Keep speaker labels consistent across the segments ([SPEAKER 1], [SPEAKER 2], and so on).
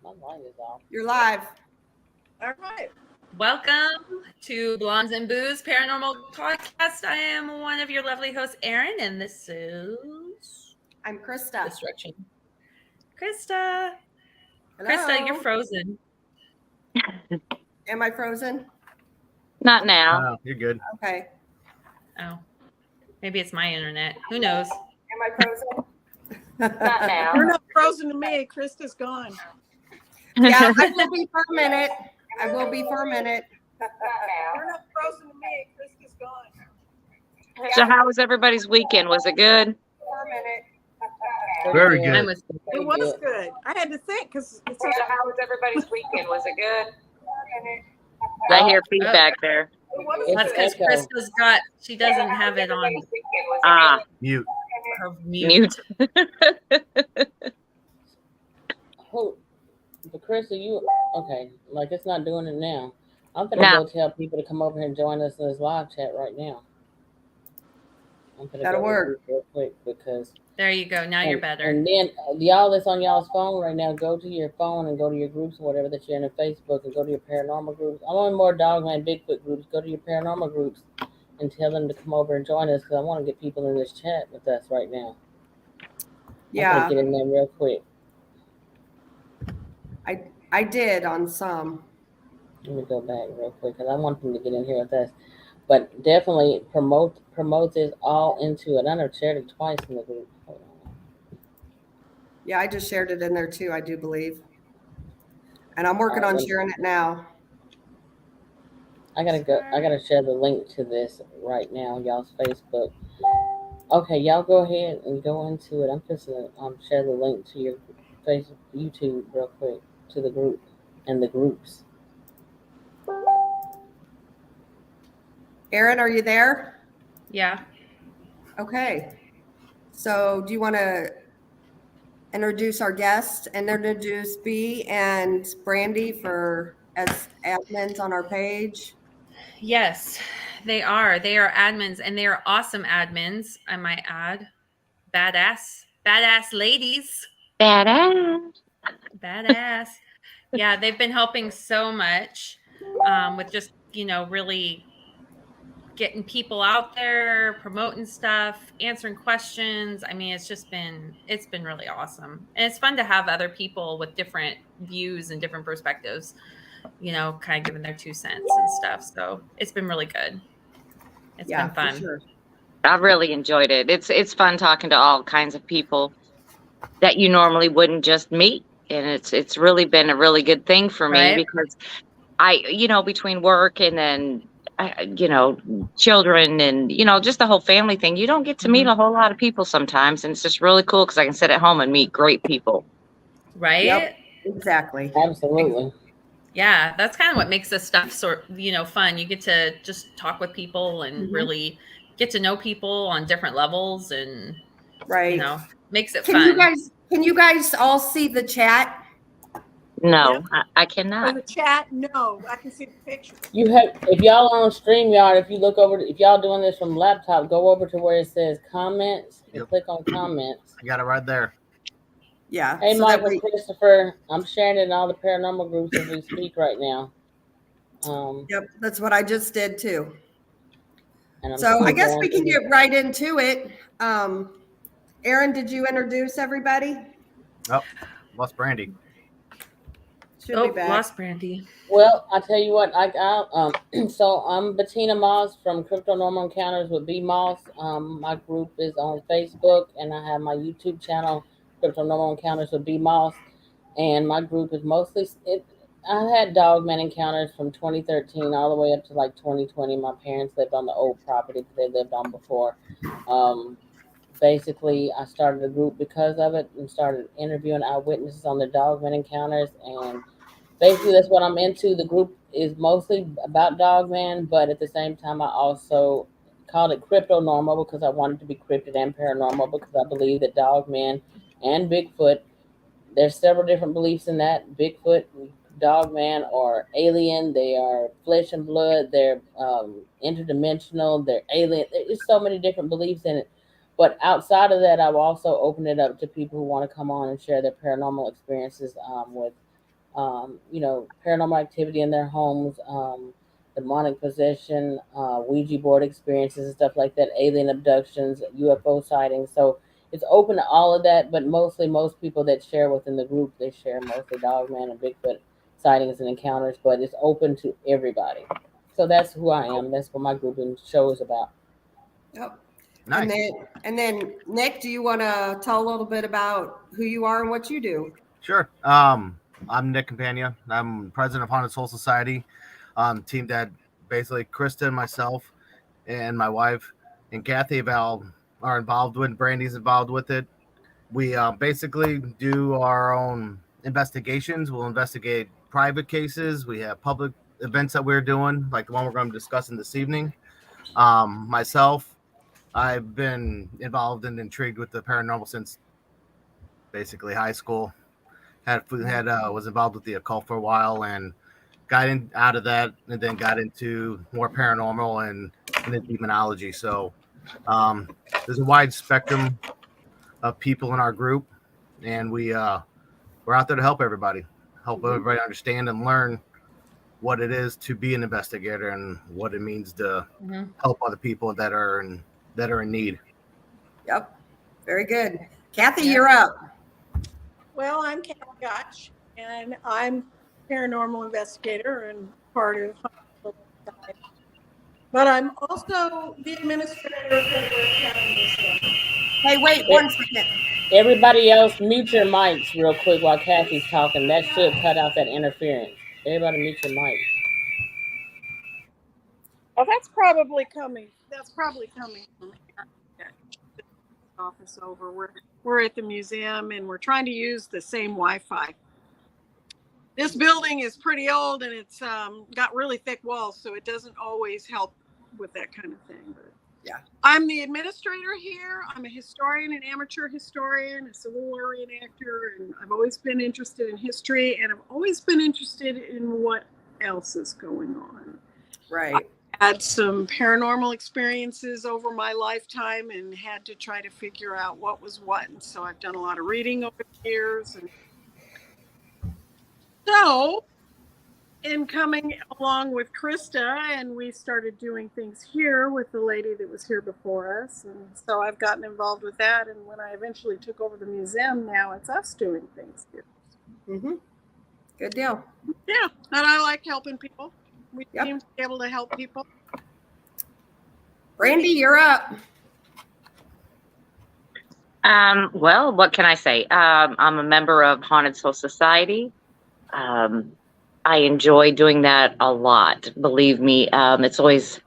[SPEAKER 1] My light is off.
[SPEAKER 2] You're live.
[SPEAKER 3] All right.
[SPEAKER 4] Welcome to Blondes and Booze Paranormal Podcast. I am one of your lovely hosts, Erin, and this is...
[SPEAKER 2] I'm Krista.
[SPEAKER 4] Destruction. Krista.
[SPEAKER 2] Hello.
[SPEAKER 4] Krista, you're frozen.
[SPEAKER 2] Am I frozen?
[SPEAKER 5] Not now.
[SPEAKER 6] No, you're good.
[SPEAKER 2] Okay.
[SPEAKER 4] Oh, maybe it's my internet. Who knows?
[SPEAKER 2] Am I frozen?
[SPEAKER 5] Not now.
[SPEAKER 3] You're not frozen to me. Krista's gone.
[SPEAKER 2] Yeah, I will be for a minute. I will be for a minute.
[SPEAKER 3] You're not frozen to me. Krista's gone.
[SPEAKER 5] So how was everybody's weekend? Was it good?
[SPEAKER 2] For a minute.
[SPEAKER 6] Very
[SPEAKER 4] Mine
[SPEAKER 6] good.
[SPEAKER 4] was
[SPEAKER 3] It was good. I had to think because it's such a,
[SPEAKER 5] how was everybody's weekend? Was it good?
[SPEAKER 2] For a minute.
[SPEAKER 5] I hear feedback there.
[SPEAKER 3] it was
[SPEAKER 4] That's
[SPEAKER 3] good.
[SPEAKER 4] because Krista's got, she doesn't have it on
[SPEAKER 6] Mute.
[SPEAKER 4] her mute.
[SPEAKER 1] Who? But Krista, you okay? Like it's not doing it now. I'm gonna go tell people to come over here and join us in this live chat right now. I'm gonna
[SPEAKER 2] That'll
[SPEAKER 1] go
[SPEAKER 2] work.
[SPEAKER 1] real quick because.
[SPEAKER 4] There you go. Now you're better.
[SPEAKER 1] And then y'all that's on y'all's phone right now, go to your phone and go to your groups or whatever that you're in Facebook and go to your paranormal groups. I'm on more Dogman Bigfoot groups. Go to your paranormal groups and tell them to come over and join us because I want to get people in this chat with us right now.
[SPEAKER 2] Yeah.
[SPEAKER 1] I'm gonna get in there real quick.
[SPEAKER 2] I did on some.
[SPEAKER 1] Let me go back real quick because I want them to get in here with us. But definitely promote this all into it. I know shared it twice in the group. Hold on.
[SPEAKER 2] Yeah, I just shared it in there too, I do believe. And I'm working on sharing it now.
[SPEAKER 1] I gotta share the link to this right now, y'all's Facebook. Okay, y'all go ahead and go into it. I'm just gonna share the link to your Facebook, YouTube real quick to the group and the groups.
[SPEAKER 2] Erin, are you there?
[SPEAKER 4] Yeah.
[SPEAKER 2] Okay. So do you want to introduce our guest and introduce B and Brandy for as admins on our page?
[SPEAKER 4] Yes, they are. They are admins, and they are awesome admins, I might add. Badass ladies.
[SPEAKER 5] Badass.
[SPEAKER 4] Yeah, they've been helping so much with just, really getting people out there, promoting stuff, answering questions. I mean, it's been really awesome. And it's fun to have other people with different views and different perspectives, kind of giving their 2 cents and stuff. So it's been really good. It's been fun.
[SPEAKER 2] For sure.
[SPEAKER 5] I really enjoyed it. It's fun talking to all kinds of people that you normally wouldn't just meet. And it's really been a really good thing for me because between work and then, children and, just the whole family thing, you don't get to meet a whole lot of people sometimes. And it's just really cool because I can sit at home and meet great people.
[SPEAKER 4] Right?
[SPEAKER 2] Yep, exactly.
[SPEAKER 1] Absolutely.
[SPEAKER 4] Yeah, that's kind of what makes this stuff fun. You get to just talk with people and really get to know people on different levels and, makes it fun.
[SPEAKER 2] Can you guys all see the chat?
[SPEAKER 5] No,
[SPEAKER 3] Yep.
[SPEAKER 5] I cannot.
[SPEAKER 3] For the chat, no. I can see the picture.
[SPEAKER 1] If y'all are on StreamYard, if you look over, if y'all doing this from laptop, go over to where it says comments and click on comments.
[SPEAKER 6] I got it right there.
[SPEAKER 2] Yeah.
[SPEAKER 1] Hey,
[SPEAKER 2] so
[SPEAKER 1] Michael, Christopher, I'm sharing it in all the paranormal groups as we speak right now.
[SPEAKER 2] Yep, that's what I just did too.
[SPEAKER 1] And
[SPEAKER 2] So I guess we can get right into it. Erin, did you introduce everybody?
[SPEAKER 6] Oh, lost Brandy.
[SPEAKER 2] Should be back.
[SPEAKER 4] Lost Brandy.
[SPEAKER 1] Well, I tell you what, so I'm Bettina Moss from Crypto Normal Encounters with B Moss. My group is on Facebook, and I have my YouTube channel, Crypto Normal Encounters with B Moss, and my group is mostly I had Dogman encounters from 2013 all the way up to like 2020. My parents lived on the old property that they lived on before. Basically, I started a group because of it and started interviewing eyewitnesses on the Dogman encounters, and basically that's what I'm into. The group is mostly about Dogman, but at the same time, I also called it Crypto Normal because I wanted to be cryptid and paranormal because I believe that Dogman and Bigfoot, there's several different beliefs in that. Bigfoot, Dogman are alien. They are flesh and blood. They're interdimensional. They're alien. There's so many different beliefs in it. But outside of that, I've also opened it up to people who want to come on and share their paranormal experiences with paranormal activity in their homes, demonic possession, Ouija board experiences and stuff like that, alien abductions, UFO sightings. So it's open to all of that, but mostly most people that share within the group, they share mostly Dogman and Bigfoot sightings and encounters, but it's open to everybody. So that's who I am. That's what my grouping show is about.
[SPEAKER 2] Yep.
[SPEAKER 6] Nice.
[SPEAKER 2] And then Nick, do you want to tell a little bit about who you are and what you do?
[SPEAKER 6] Sure. I'm Nick Campagna. I'm president of Haunted Soul Society. Team that basically Krista and myself and my wife and Cathy Val are involved with. Brandy's involved with it. We basically do our own investigations. We'll investigate private cases. We have public events that we're doing, like the one we're going to be discussing this evening. Myself, I've been involved and intrigued with the paranormal since basically high school. Was involved with the occult for a while and got out of that, and then got into more paranormal and into demonology. So there's a wide spectrum of people in our group, and we're out there to help everybody understand and learn what it is to be an investigator and what it means to help other people that are in need.
[SPEAKER 2] Yep. Very good. Cathy, you're up.
[SPEAKER 3] Well, I'm Cathy Gottsch, and I'm a paranormal investigator and part of Haunted Society. But I'm also the administrator for the Campagna.
[SPEAKER 2] Hey, wait 1 second.
[SPEAKER 1] Everybody else, mute your mics real quick while Kathy's talking. That should cut out that interference. Everybody mute your mics.
[SPEAKER 3] Oh, that's probably coming. From here. Office over. We're at the museum and we're trying to use the same Wi-Fi. This building is pretty old and it's got really thick walls, so it doesn't always help with that kind of thing. But
[SPEAKER 2] yeah,
[SPEAKER 3] I'm the administrator here. I'm a historian, an amateur historian, a Civil War reenactor, and I've always been interested in history, and I've always been interested in what else is going on.
[SPEAKER 2] Right.
[SPEAKER 3] I had some paranormal experiences over my lifetime and had to try to figure out what was what. And so I've done a lot of reading over the years. And so in coming along with Krista, and we started doing things here with the lady that was here before us. And so I've gotten involved with that. And when I eventually took over the museum, now it's us doing things here.
[SPEAKER 2] Mm-hmm. Good deal.
[SPEAKER 3] Yeah. And I like helping people. We
[SPEAKER 2] Yep.
[SPEAKER 3] seem to be able to help people.
[SPEAKER 2] Brandy, you're up.
[SPEAKER 5] Well, what can I say? I'm a member of Haunted Soul Society. I enjoy doing that a lot. Believe me, it's always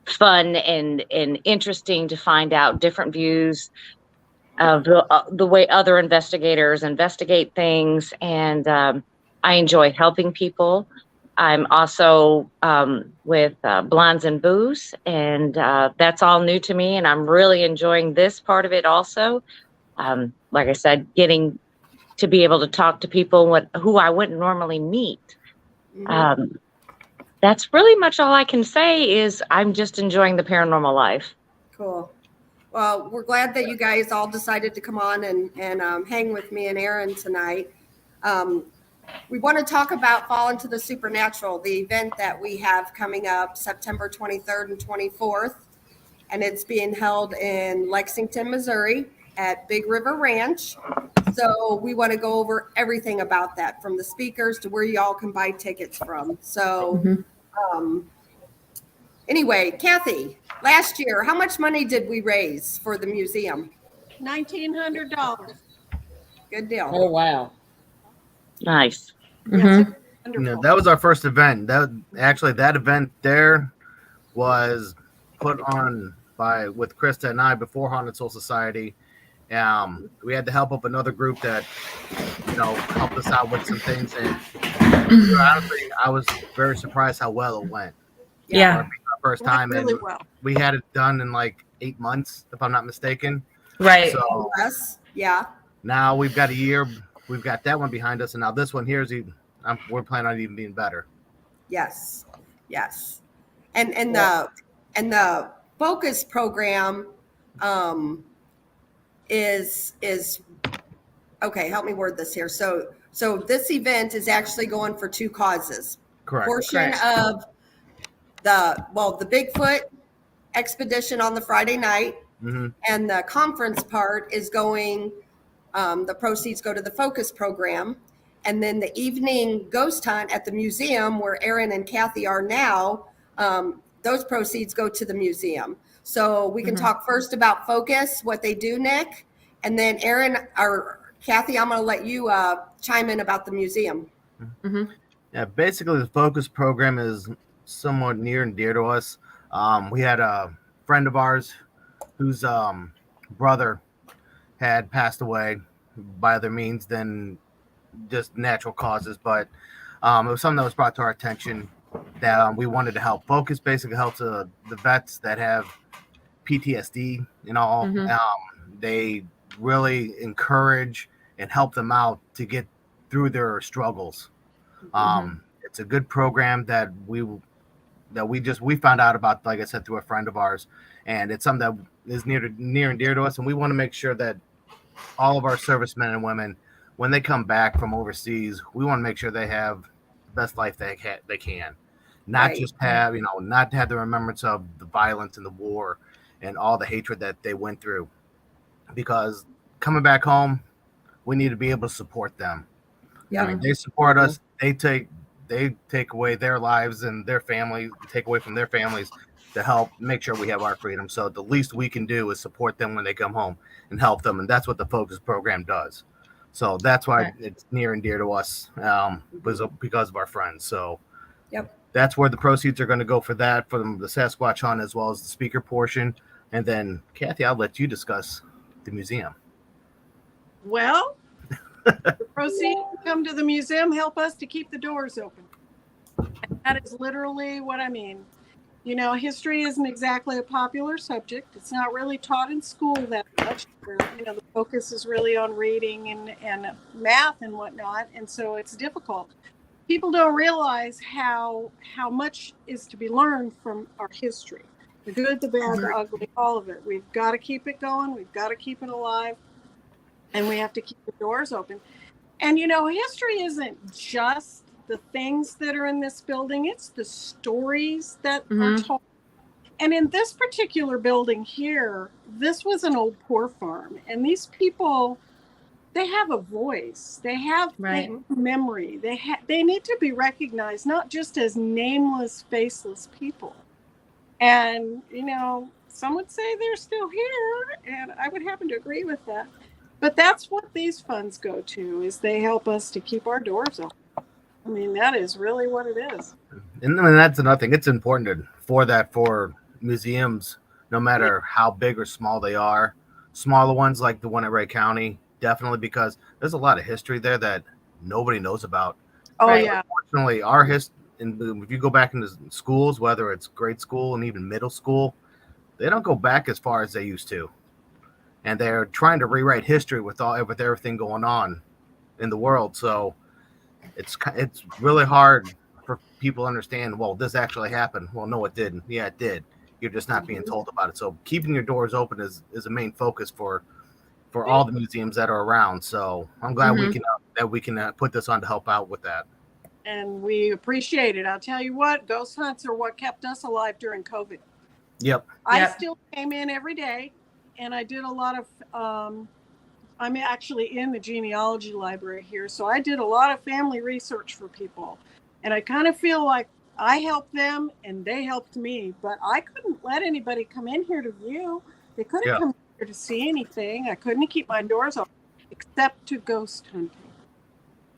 [SPEAKER 5] fun and interesting to find out different views of the way other investigators investigate things. And I enjoy helping people. I'm also with Blondes and Booze, and that's all new to me, and I'm really enjoying this part of it also. Like I said, getting to be able to talk to people who I wouldn't normally meet. Mm-hmm. That's really much all I can say is I'm just enjoying the paranormal life.
[SPEAKER 2] Cool. Well, we're glad that you guys all decided to come on and hang with me and Aaron tonight. We want to talk about Fall into the Supernatural, the event that we have coming up September 23rd and 24th. And it's being held in Lexington, Missouri at Big River Ranch. So we want to go over everything about that, from the speakers to where y'all can buy tickets from. So anyway, Cathy, last year, how much money did we raise for the museum?
[SPEAKER 3] $1,900.
[SPEAKER 2] Good deal.
[SPEAKER 1] Oh, wow.
[SPEAKER 5] Nice.
[SPEAKER 3] Yes,
[SPEAKER 6] That was our first event. That event there was put on with Krista and I before Haunted Soul Society. We had the help of another group that helped us out with some things, and honestly, I was very surprised how well it went.
[SPEAKER 4] Yeah.
[SPEAKER 6] Our first time,
[SPEAKER 3] really
[SPEAKER 6] and
[SPEAKER 3] well.
[SPEAKER 6] we had it done in like 8 months, if I'm not mistaken.
[SPEAKER 4] Right.
[SPEAKER 6] So
[SPEAKER 2] Yes. Yeah.
[SPEAKER 6] now we've got a year. We've got that one behind us, and now this one here is we're planning on even being better.
[SPEAKER 2] Yes. Yes. And the focus program is okay. Help me word this here. So So this event is actually going for 2 causes.
[SPEAKER 6] Correct.
[SPEAKER 2] Portion of the Bigfoot expedition on the Friday night, and the conference part is going, the proceeds go to the Focus program. And then the evening ghost hunt at the museum where Aaron and Cathy are now, those proceeds go to the museum. So we can talk first about Focus, what they do, Nick, and then Aaron or Cathy, I'm going to let you chime in about the museum.
[SPEAKER 6] Yeah, basically the Focus program is somewhat near and dear to us. We had a friend of ours whose brother had passed away by other means than just natural causes, but it was something that was brought to our attention that we wanted to help. Focus basically helps the vets that have PTSD and all. They really encourage and help them out to get through their struggles. It's a good program that we found out about, like I said, through a friend of ours, and it's something that is near and dear to us, and we want to make sure that all of our servicemen and women, when they come back from overseas, we want to make sure they have the best life they can, not just have, not to have the remembrance of the violence and the war and all the hatred that they went through, because coming back home, we need to be able to support them. I mean, they support us. They take away their lives and their families, take away from their families to help make sure we have our freedom. So the least we can do is support them when they come home and help them. And that's what the Focus program does. So that's why it's near and dear to us, because of our friends. So that's where the proceeds are going to go for that, for the Sasquatch hunt, as well as the speaker portion. And then, Cathy, I'll let you discuss the museum.
[SPEAKER 3] Well, the proceeds come to the museum, help us to keep the doors open. And that is literally what I mean. History isn't exactly a popular subject. It's not really taught in school that much. The focus is really on reading and math and whatnot. And so it's difficult. People don't realize how much is to be learned from our history. The good, the bad, the ugly, all of it. We've got to keep it going. We've got to keep it alive. And we have to keep the doors open. And, history isn't just the things that are in this building. It's the stories that are told. And in this particular building here, this was an old poor farm. And these people, they have a voice. They have memory. They need to be recognized, not just as nameless, faceless people. And, some would say they're still here. And I would happen to agree with that. But that's what these funds go to, is they help us to keep our doors open. I mean, that is really what it is.
[SPEAKER 6] And that's another thing. It's important for museums, no matter how big or small they are. Smaller ones like the one at Ray County, definitely, because there's a lot of history there that nobody knows about.
[SPEAKER 3] Oh, yeah.
[SPEAKER 6] Unfortunately, our history, and if you go back into schools, whether it's grade school and even middle school, they don't go back as far as they used to. And they're trying to rewrite history with everything going on in the world. So it's really hard for people to understand, well, this actually happened. Well, no, it didn't. Yeah, it did. You're just not being told about it. So keeping your doors open is a main focus for all the museums that are around. So I'm glad we can put this on to help out with that.
[SPEAKER 3] And we appreciate it. I'll tell you what, ghost hunts are what kept us alive during COVID.
[SPEAKER 6] Yep.
[SPEAKER 3] I still came in every day. And I did a lot of, I'm actually in the genealogy library here. So I did a lot of family research for people. And I kind of feel like I helped them and they helped me. But I couldn't let anybody come in here to view. They couldn't come here to see anything. I couldn't keep my doors open except to ghost hunting.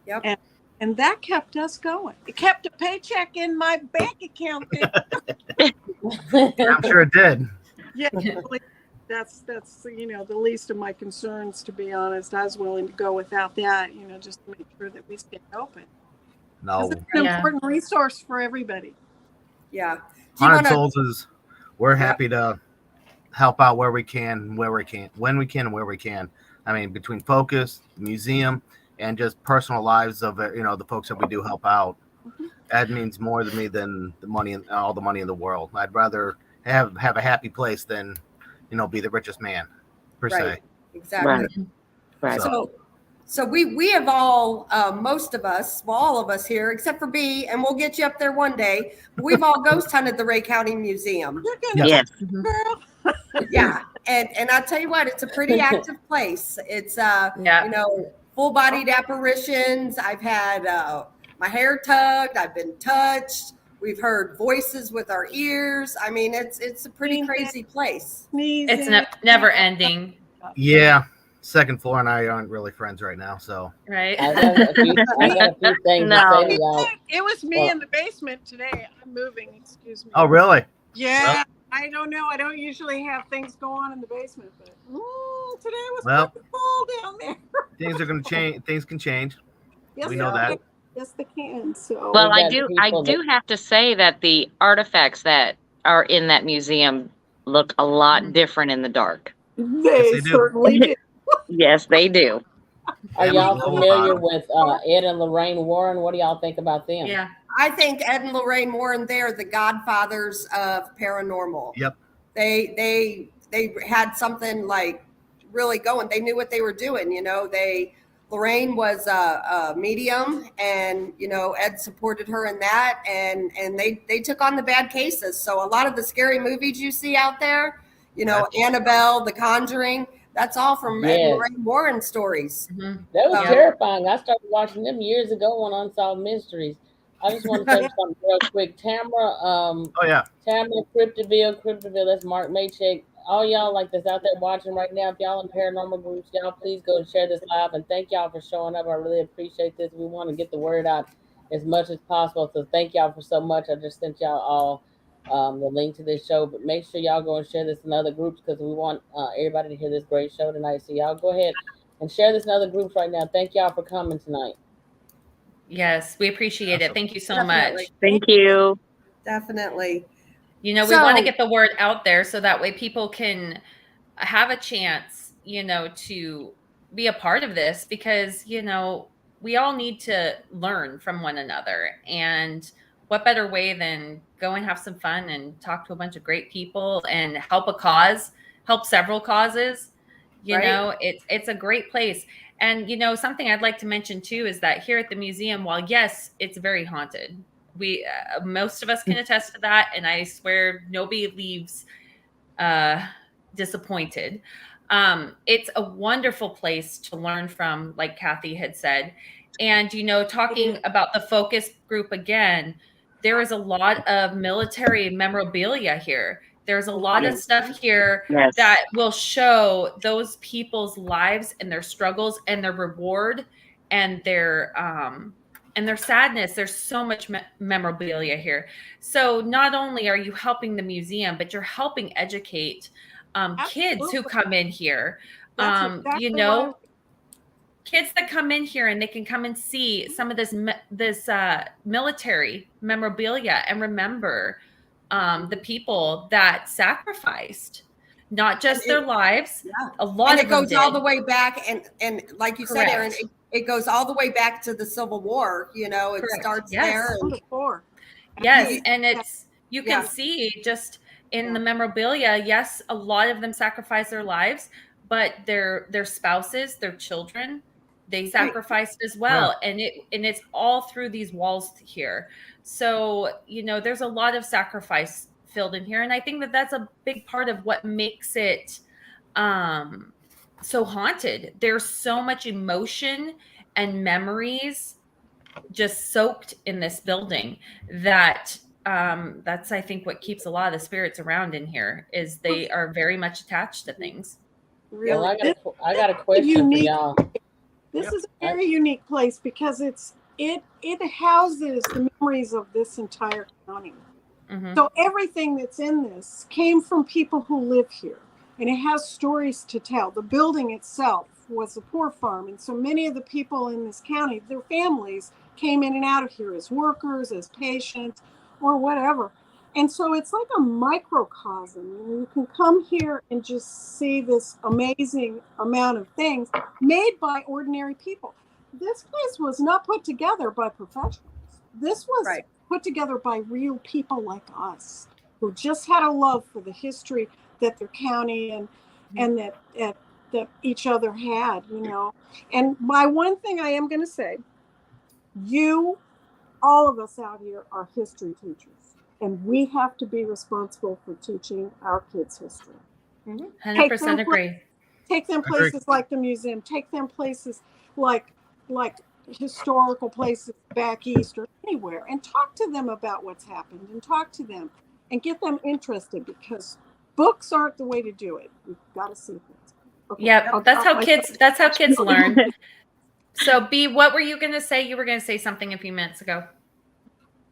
[SPEAKER 2] Yep.
[SPEAKER 3] And that kept us going. It kept a paycheck in my bank account.
[SPEAKER 6] I'm sure it did.
[SPEAKER 3] Yeah. That's the least of my concerns, to be honest. I was willing to go without that, just to make sure that we stay open.
[SPEAKER 6] No,
[SPEAKER 3] it's an important resource for everybody.
[SPEAKER 2] Yeah.
[SPEAKER 6] Haunted Souls we're happy to help out where we can, when we can, and where we can. I mean, between Focus, the museum, and just personal lives of the folks that we do help out. That means more to me than the money and all the money in the world. I'd rather have a happy place than be the richest man, per se.
[SPEAKER 2] Exactly.
[SPEAKER 5] Right.
[SPEAKER 2] So So we have all, most of us, well, all of us here, except for B, and we'll get you up there one day. We've all ghost hunted the Ray County Museum.
[SPEAKER 3] You're gonna
[SPEAKER 5] Yes.
[SPEAKER 3] girl.
[SPEAKER 2] Yeah, and I'll tell you what, it's a pretty active place. It's
[SPEAKER 4] Yeah.
[SPEAKER 2] you know, full-bodied apparitions. I've had my hair tugged. I've been touched. We've heard voices with our ears. I mean, it's a pretty crazy place.
[SPEAKER 4] It's never ending,
[SPEAKER 6] Yeah. Second floor and I aren't really friends right now, so.
[SPEAKER 4] right?
[SPEAKER 1] I got a few things to say to y'all.
[SPEAKER 3] It was me in the basement today. I'm moving. Excuse me.
[SPEAKER 6] Oh, really?
[SPEAKER 3] Yeah.
[SPEAKER 6] Well,
[SPEAKER 3] I don't know. I don't usually have things go on in the basement, but today was
[SPEAKER 6] Well,
[SPEAKER 3] pretty full down there.
[SPEAKER 6] things are going to change. Things can change.
[SPEAKER 3] Yes,
[SPEAKER 6] We know
[SPEAKER 3] they
[SPEAKER 6] that.
[SPEAKER 3] can. Yes, they can. So
[SPEAKER 5] Well,
[SPEAKER 1] We
[SPEAKER 5] I
[SPEAKER 1] got
[SPEAKER 5] do
[SPEAKER 1] people
[SPEAKER 5] have to say that the artifacts that are in that museum look a lot different in the dark.
[SPEAKER 3] they
[SPEAKER 6] they do.
[SPEAKER 3] certainly do.
[SPEAKER 5] Yes, they do.
[SPEAKER 1] Are
[SPEAKER 6] And we
[SPEAKER 1] y'all
[SPEAKER 6] know
[SPEAKER 1] familiar
[SPEAKER 6] about it.
[SPEAKER 1] with Ed and Lorraine Warren? What do y'all think about them?
[SPEAKER 4] Yeah.
[SPEAKER 2] I think Ed and Lorraine Warren, they're the godfathers of paranormal.
[SPEAKER 6] Yep.
[SPEAKER 2] They had something like really going. They knew what they were doing. You know, Lorraine was a medium, and you know, Ed supported her in that, and they took on the bad cases. So a lot of the scary movies you see out there, you know, Annabelle, The Conjuring, that's all from Ed and
[SPEAKER 1] Yes.
[SPEAKER 2] Lorraine Warren stories.
[SPEAKER 4] Mhm.
[SPEAKER 1] That was
[SPEAKER 2] Yeah.
[SPEAKER 1] terrifying. I started watching them years ago on Unsolved Mysteries. I just want to say something real quick. Tamara,
[SPEAKER 6] Oh, yeah.
[SPEAKER 1] Cryptoville, that's Mark Maycheck. All y'all like that's out there watching right now, if y'all in paranormal groups, y'all please go and share this live, and thank y'all for showing up. I really appreciate this. We want to get the word out as much as possible, so thank y'all for so much. I just sent y'all all the link to this show, but make sure y'all go and share this in other groups because we want everybody to hear this great show tonight. So y'all go ahead and share this in other groups right now. Thank y'all for coming tonight.
[SPEAKER 4] Yes, we appreciate it. Thank you so
[SPEAKER 2] Definitely.
[SPEAKER 4] much.
[SPEAKER 5] Thank you.
[SPEAKER 2] Definitely.
[SPEAKER 4] You know, we want to get the word out there so that way people can have a chance, you know, to be a part of this because, you know, we all need to learn from one another. And what better way than go and have some fun and talk to a bunch of great people and help a cause, help several causes. You
[SPEAKER 2] Right.
[SPEAKER 4] know, it's a great place. And, you know, something I'd like to mention too is that here at the museum, while yes, it's very haunted, we most of us can attest to that, and I swear nobody leaves disappointed. It's a wonderful place to learn from, like Cathy had said. And, you know, talking about the focus group again, there is a lot of military memorabilia here. There's a lot of stuff here
[SPEAKER 5] Yes.
[SPEAKER 4] that will show those people's lives and their struggles and their reward and their sadness. There's so much memorabilia here. So not only are you helping the museum, but you're helping educate kids who come in here.
[SPEAKER 3] That's exactly
[SPEAKER 4] You know, kids that come in here and they can come and see some of this military memorabilia and remember the people that sacrificed not just their lives. A lot
[SPEAKER 2] And
[SPEAKER 4] of
[SPEAKER 2] it
[SPEAKER 4] them
[SPEAKER 2] goes
[SPEAKER 4] did.
[SPEAKER 2] all the way back, and like you said, Erin,
[SPEAKER 4] Correct.
[SPEAKER 2] it goes all the way back to the Civil War. You know, it
[SPEAKER 4] Correct.
[SPEAKER 2] starts
[SPEAKER 4] Yes.
[SPEAKER 2] there. And,
[SPEAKER 3] before.
[SPEAKER 4] Yes, and it's you can
[SPEAKER 2] Yeah.
[SPEAKER 4] see just in the memorabilia, yes, a lot of them sacrificed their lives, but their spouses, their children, they sacrificed as well. And it's all through these walls here. So, you know, there's a lot of sacrifice filled in here. And I think that that's a big part of what makes it so haunted. There's so much emotion and memories just soaked in this building that that's I think what keeps a lot of the spirits around in here is they are very much attached to things.
[SPEAKER 3] Really,
[SPEAKER 1] Well, I got a question for y'all.
[SPEAKER 3] This is a very unique place because it houses the memories of this entire county.
[SPEAKER 4] Mhm.
[SPEAKER 3] So everything that's in this came from people who live here, and it has stories to tell. The building itself was a poor farm, and so many of the people in this county, their families came in and out of here as workers, as patients, or whatever. And so it's like a microcosm. You can come here and just see this amazing amount of things made by ordinary people. This place was not put together by professionals. This was put together by real people like us who just had a love for the history that their county and that that each other had, you know. And my one thing I am going to say, all of us out here are history teachers, and we have to be responsible for teaching our kids history.
[SPEAKER 4] 100% agree.
[SPEAKER 3] Take them places like the museum. Take them places like historical places back east or anywhere, and talk to them about what's happened, and talk to them and get them interested, because books aren't the way to do it. We've got to see things. Okay.
[SPEAKER 4] Yeah, that's how kids learn. So B, what were you going to say? You were going to say something a few minutes ago.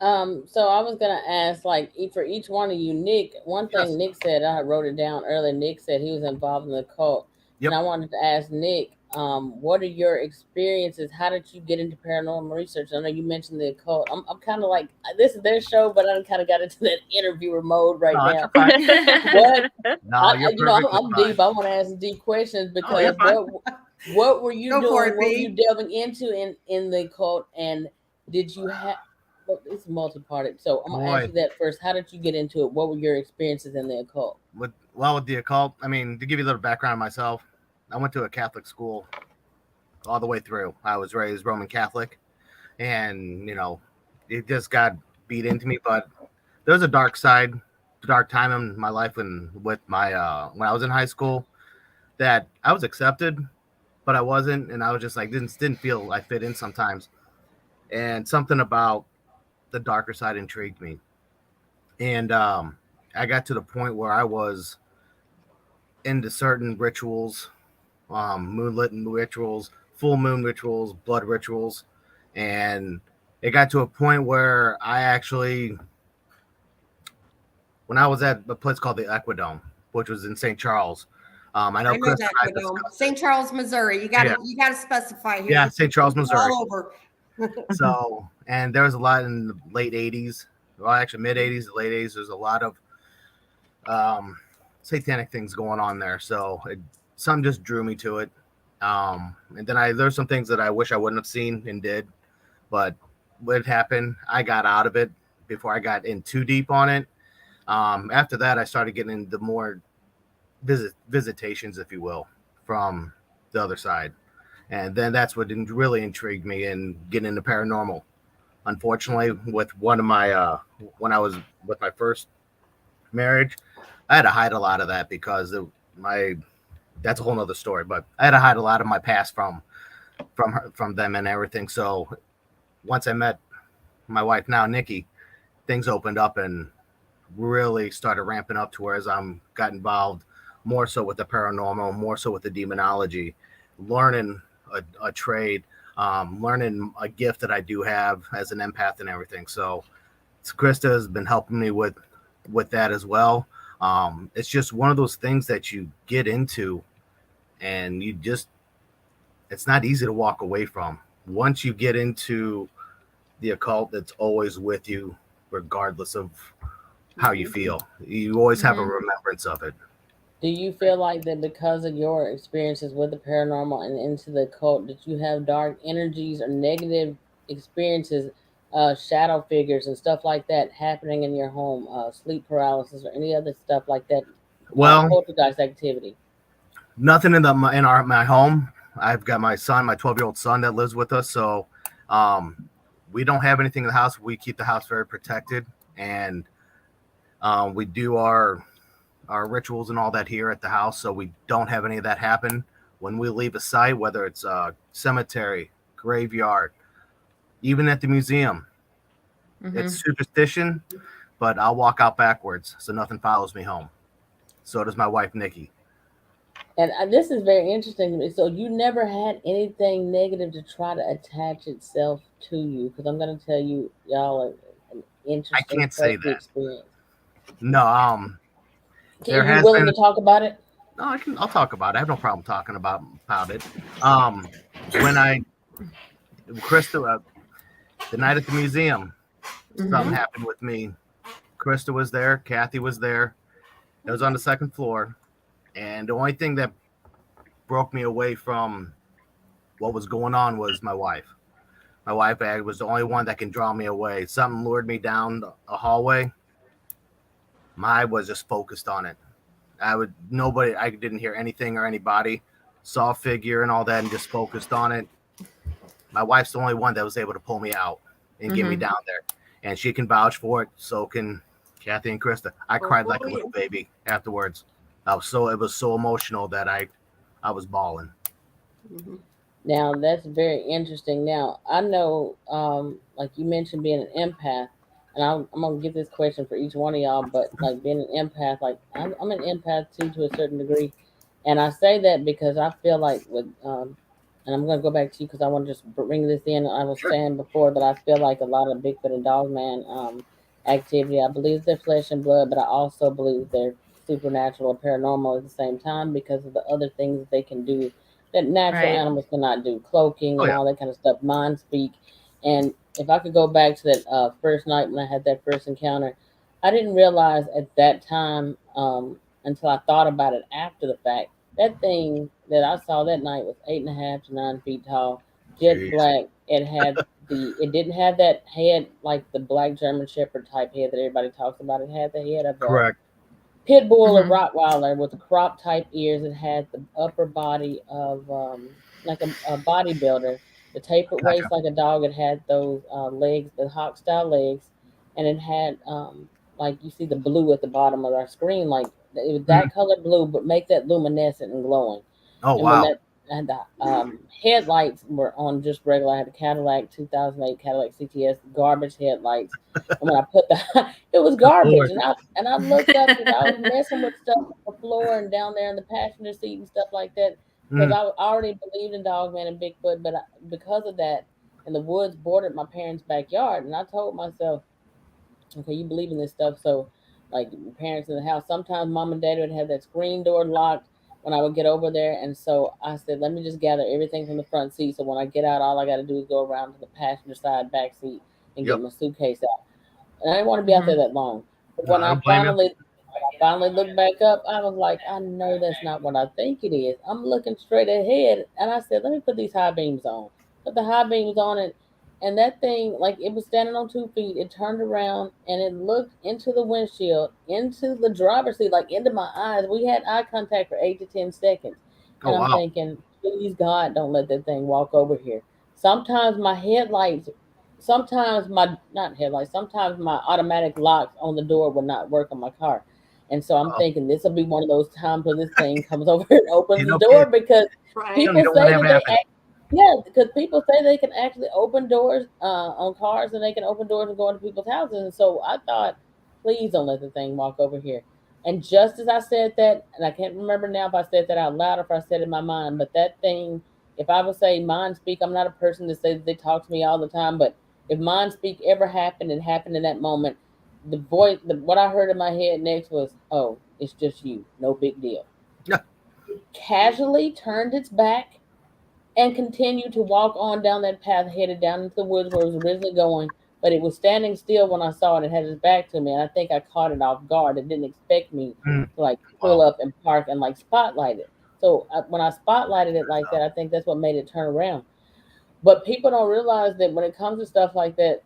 [SPEAKER 1] So I was gonna ask, like, for each one of you, Nick. One thing Nick said, I wrote it down earlier. Nick said he was involved in the cult, and I wanted to ask Nick, what are your experiences? How did you get into paranormal research? I know you mentioned the occult. I'm kind of like, this is their show, but I kind of got into that interviewer mode right now. I'm deep. I want to ask deep questions, because what were you doing? What were you delving into in the occult, and did you have? It's multi-parted, so I'm gonna ask you that first. How did you get into it? What were your experiences in the occult?
[SPEAKER 6] With the occult, I mean, to give you a little background on myself, I went to a Catholic school all the way through. I was raised Roman Catholic, and it just got beat into me. But there was a dark time in my life when I was in high school, that I was accepted, but I wasn't, and I was just like didn't feel I fit in sometimes, and something about the darker side intrigued me, and I got to the point where I was into certain rituals, moonlit rituals, full moon rituals, blood rituals, and it got to a point where when I was at a place called the Equidome, which was in St. Charles. I know Chris and I
[SPEAKER 2] St. Charles, Missouri. You got to specify here.
[SPEAKER 6] Yeah, St. Charles, Missouri.
[SPEAKER 2] All over.
[SPEAKER 6] So, and there was a lot in the late 80s, well, actually mid 80s, the late 80s. There's a lot of satanic things going on there. So something just drew me to it. And then there's some things that I wish I wouldn't have seen and did, but what happened, I got out of it before I got in too deep on it. After that, I started getting into more visitations, if you will, from the other side. And then that's what really intrigued me in getting into paranormal. Unfortunately, with one of my, when I was with my first marriage, I had to hide a lot of that because that's a whole nother story, but I had to hide a lot of my past from them and everything. So once I met my wife now, Nikki, things opened up and really started ramping up to whereas got involved more so with the paranormal, more so with the demonology, learning a trade, learning a gift that I do have as an empath and everything. So Krista has been helping me with that as well. It's just one of those things that you get into and it's not easy to walk away from. Once you get into the occult, it's always with you, regardless of how you feel. You always have a remembrance of it.
[SPEAKER 1] Do you feel like that because of your experiences with the paranormal and into the occult, did you have dark energies or negative experiences, shadow figures and stuff like that happening in your home, sleep paralysis or any other stuff like that?
[SPEAKER 6] Well,
[SPEAKER 1] poltergeist activity.
[SPEAKER 6] Nothing in my home. I've got my son, my 12-year-old son that lives with us. So we don't have anything in the house. We keep the house very protected, and we do our rituals and all that here at the house, so we don't have any of that happen. When we leave a site, whether it's a cemetery, graveyard, even at the museum, it's superstition, but I'll walk out backwards so nothing follows me home. So does my wife, Nikki.
[SPEAKER 1] And this is very interesting to me. So you never had anything negative to try to attach itself to you? Because I'm going to tell you, y'all are an interesting.
[SPEAKER 6] I can't say that. Experience. No,
[SPEAKER 1] Are you willing to talk about it?
[SPEAKER 6] No, I'll talk about it. I have no problem talking about it. Krista, the night at the museum, something happened with me. Krista was there. Cathy was there. It was on the second floor. And the only thing that broke me away from what was going on was my wife. My wife was the only one that can draw me away. Something lured me down a hallway. I was just focused on it. I didn't hear anything or anybody. saw a figure and all that and just focused on it. My wife's the only one that was able to pull me out and get me down there. And she can vouch for it. So can Cathy and Krista. I cried like a little baby afterwards. It was so emotional that I was bawling.
[SPEAKER 1] Now that's very interesting. Now I know, like you mentioned, being an empath, and I'm gonna get this question for each one of y'all. But like being an empath, like I'm an empath too to a certain degree, and I say that because I feel like with and I'm gonna go back to you because I want to just bring this in. I was saying before that I feel like a lot of Bigfoot and Dogman activity. I believe they're flesh and blood, but I also believe they're supernatural or paranormal at the same time because of the other things that they can do that natural animals cannot do, cloaking and all that kind of stuff, mind speak. And if I could go back to that first night when I had that first encounter, I didn't realize at that time until I thought about it after the fact. That thing that I saw that night was 8.5 to 9 feet tall, jet
[SPEAKER 6] Jeez.
[SPEAKER 1] black. It didn't have that head like the black German Shepherd type head that everybody talks about. It had the head of a
[SPEAKER 6] Correct.
[SPEAKER 1] pit bull or Rottweiler with the crop type ears. It had the upper body of like a bodybuilder, the tapered waist like a dog. It had those legs, the hawk style legs, and it had like you see the blue at the bottom of our screen, like it was that color blue, but make that luminescent and glowing.
[SPEAKER 6] Oh,
[SPEAKER 1] And
[SPEAKER 6] wow.
[SPEAKER 1] when that and the headlights were on just regular. I had a Cadillac 2008 Cadillac CTS garbage headlights, and when I put it was garbage, and I looked up because I was messing with stuff on the floor and down there in the passenger seat and stuff like that because I already believed in Dogman and Bigfoot, but because of that, and the woods bordered my parents' backyard, and I told myself, okay, you believe in this stuff, so like parents in the house, sometimes mom and dad would have that screen door locked when I would get over there, and so I said, let me just gather everything from the front seat, so when I get out, all I got to do is go around to the passenger side back seat and get my suitcase out. And I didn't want to be out there that long. But
[SPEAKER 6] No, I don't blame you.
[SPEAKER 1] when I finally looked back up, I was like, I know that's not what I think it is. I'm looking straight ahead, and I said, let me put these high beams on. Put the high beams on it, and that thing, like it was standing on 2 feet. It turned around and it looked into the windshield, into the driver's seat, like into my eyes. We had eye contact for 8 to 10 seconds,
[SPEAKER 6] Oh,
[SPEAKER 1] and I'm
[SPEAKER 6] wow.
[SPEAKER 1] thinking, please God, don't let that thing walk over here. Sometimes my headlights sometimes my not headlights, sometimes my automatic locks on the door will not work on my car. And so I'm
[SPEAKER 6] Uh-oh.
[SPEAKER 1] thinking this will be one of those times where this thing comes over and opens the
[SPEAKER 6] You
[SPEAKER 1] door because
[SPEAKER 3] Right.
[SPEAKER 6] don't
[SPEAKER 1] people
[SPEAKER 6] want to
[SPEAKER 1] say
[SPEAKER 6] have
[SPEAKER 1] that
[SPEAKER 6] it
[SPEAKER 1] they
[SPEAKER 6] happen.
[SPEAKER 1] yeah, because people say they can actually open doors on cars and they can open doors and go into people's houses. And so I thought, please don't let the thing walk over here. And just as I said that, and I can't remember now if I said that out loud or if I said it in my mind, but that thing, if I would say mind speak, I'm not a person to say that they talk to me all the time, but if mind speak ever happened, it happened in that moment. The voice, what I heard in my head next was, "Oh, it's just you, no big deal."
[SPEAKER 6] Yeah.
[SPEAKER 1] Casually turned its back and continued to walk on down that path headed down into the woods where it was originally going. But it was standing still when I saw it. It had its back to me, and I think I caught it off guard. It didn't expect me to like pull
[SPEAKER 6] Wow.
[SPEAKER 1] up and park and like spotlight it. So when I spotlighted it like that, I think that's what made it turn around. But people don't realize that when it comes to stuff like that,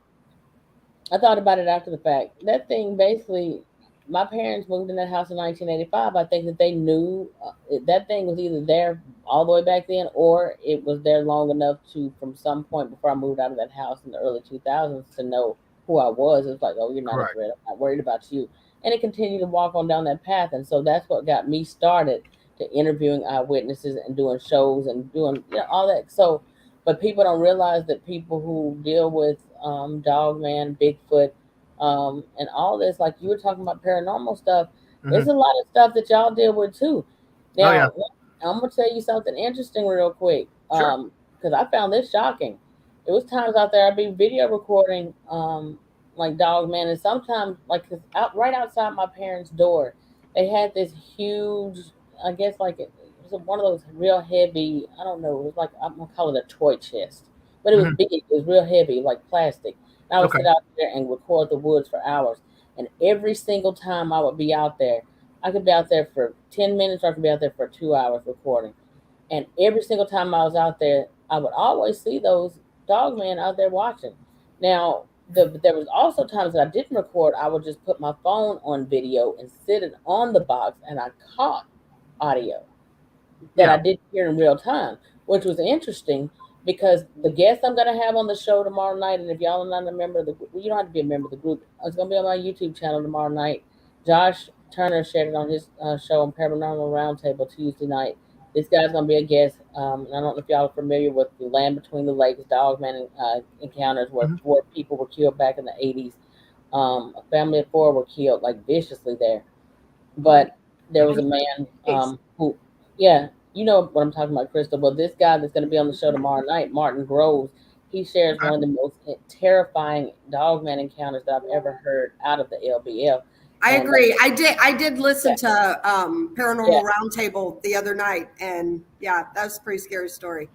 [SPEAKER 1] I thought about it after the fact. That thing basically, my parents moved in that house in 1985. I think that they knew that thing was either there all the way back then or it was there long enough to, from some point before I moved out of that house in the early 2000s, to know who I was. It was like, oh, you're not a
[SPEAKER 6] Correct.
[SPEAKER 1] threat. I'm not worried about you. And it continued to walk on down that path. And so that's what got me started to interviewing eyewitnesses and doing shows and doing all that. So but people don't realize that people who deal with Dogman, Bigfoot, and all this, like you were talking about paranormal stuff, there's a lot of stuff that y'all deal with too.
[SPEAKER 6] Oh, yeah.
[SPEAKER 1] Now, I'm gonna tell you something interesting real quick,
[SPEAKER 6] Sure.
[SPEAKER 1] because I found this shocking. It was times out there I'd be video recording, like Dogman, and sometimes like 'cause right outside my parents' door, they had this huge, I guess like it was one of those real heavy. I don't know. It was like I'm gonna call it a toy chest, but it was big. It was real heavy, like plastic. And I would
[SPEAKER 6] Okay.
[SPEAKER 1] sit out there and record the woods for hours. And every single time I would be out there, I could be out there for 10 minutes, or I could be out there for 2 hours recording. And every single time I was out there, I would always see those dogmen out there watching. Now, there was also times that I didn't record. I would just put my phone on video and sit it on the box, and I caught audio. that I
[SPEAKER 6] Yeah.
[SPEAKER 1] didn't hear in real time, which was interesting because the guest I'm going to have on the show tomorrow night, and if y'all are not a member of the, well, you don't have to be a member of the group. It's going to be on my YouTube channel tomorrow night. Josh Turner shared it on his show on Paranormal Roundtable Tuesday night. This guy's going to be a guest. I don't know if y'all are familiar with the Land Between the Lakes Dogman encounters where
[SPEAKER 6] Mhm.
[SPEAKER 1] 4 people were killed back in the 80s. A family of 4 were killed like viciously there. But there was a man who, yeah, you know what I'm talking about, Crystal. But this guy that's going to be on the show tomorrow night, Martin Groves, he shares
[SPEAKER 6] Okay.
[SPEAKER 1] one of the most terrifying dogman encounters that I've ever heard out of the LBF.
[SPEAKER 2] I
[SPEAKER 1] And
[SPEAKER 2] agree. I did listen
[SPEAKER 1] yeah,
[SPEAKER 2] to
[SPEAKER 1] yeah.
[SPEAKER 2] Paranormal Roundtable the other night, and yeah, that's a pretty scary story.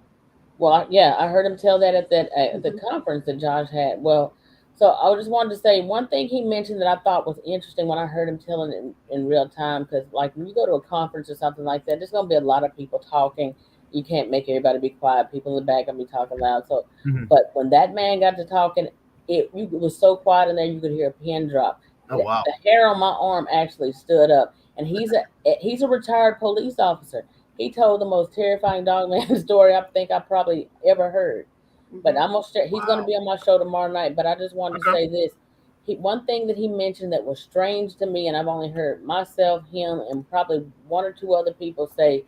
[SPEAKER 1] Well, yeah, I heard him tell that at the
[SPEAKER 2] Mhm.
[SPEAKER 1] conference that Josh had. Well, so I just wanted to say one thing he mentioned that I thought was interesting when I heard him telling it in real time. Because like when you go to a conference or something like that, there's gonna be a lot of people talking. You can't make everybody be quiet. People in the back gonna be talking loud. So,
[SPEAKER 6] Mhm.
[SPEAKER 1] but when that man got to talking, it was so quiet in there you could hear a pin drop.
[SPEAKER 6] Oh wow.
[SPEAKER 1] The hair on my arm actually stood up, and he's a retired police officer. He told the most terrifying dogman story I think I probably ever heard. But
[SPEAKER 2] Mhm.
[SPEAKER 1] I'm gonna share. He's gonna
[SPEAKER 6] Wow.
[SPEAKER 1] be on my show tomorrow night. But I just wanted to
[SPEAKER 6] Okay.
[SPEAKER 1] say this. One thing that he mentioned that was strange to me, and I've only heard myself, him, and probably 1 or 2 other people say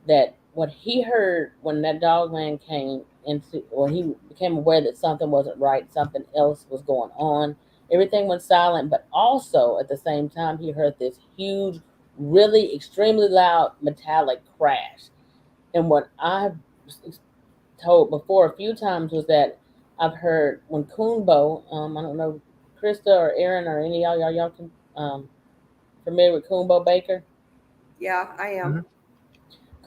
[SPEAKER 1] that what he heard when that dog man came into, or he became aware that something wasn't right, something else was going on. Everything went silent, but also at the same time, he heard this huge, really extremely loud metallic crash. And what I've told before a few times was that I've heard when Coonbo, I don't know, Krista or Aaron or any of y'all can familiar with Coonbo Baker.
[SPEAKER 2] Yeah, I am.
[SPEAKER 6] Mhm.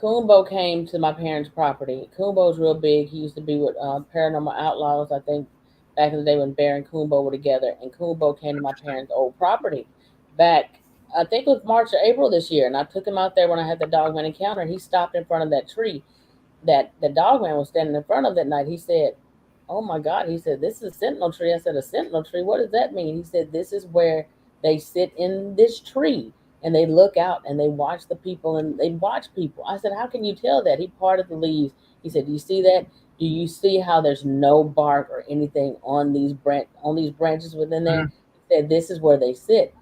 [SPEAKER 1] Coonbo came to my parents' property. Coonbo's real big. He used to be with Paranormal Outlaws, I think, back in the day when Bear and Coonbo were together. And Coonbo came to my parents' old property back, I think it was March or April this year. And I took him out there when I had the dogman encounter. And he stopped in front of that tree that the dogman was standing in front of that night. He said, "Oh my God," he said, "this is a sentinel tree." I said, "A sentinel tree? What does that mean?" He said, "This is where they sit in this tree and they look out and they watch the people and they watch people." I said, "How can you tell that?" He parted the leaves. He said, "Do you see that? Do you see how there's no bark or anything on these branches within there?"
[SPEAKER 6] Mhm.
[SPEAKER 1] He said, "This is where they sit."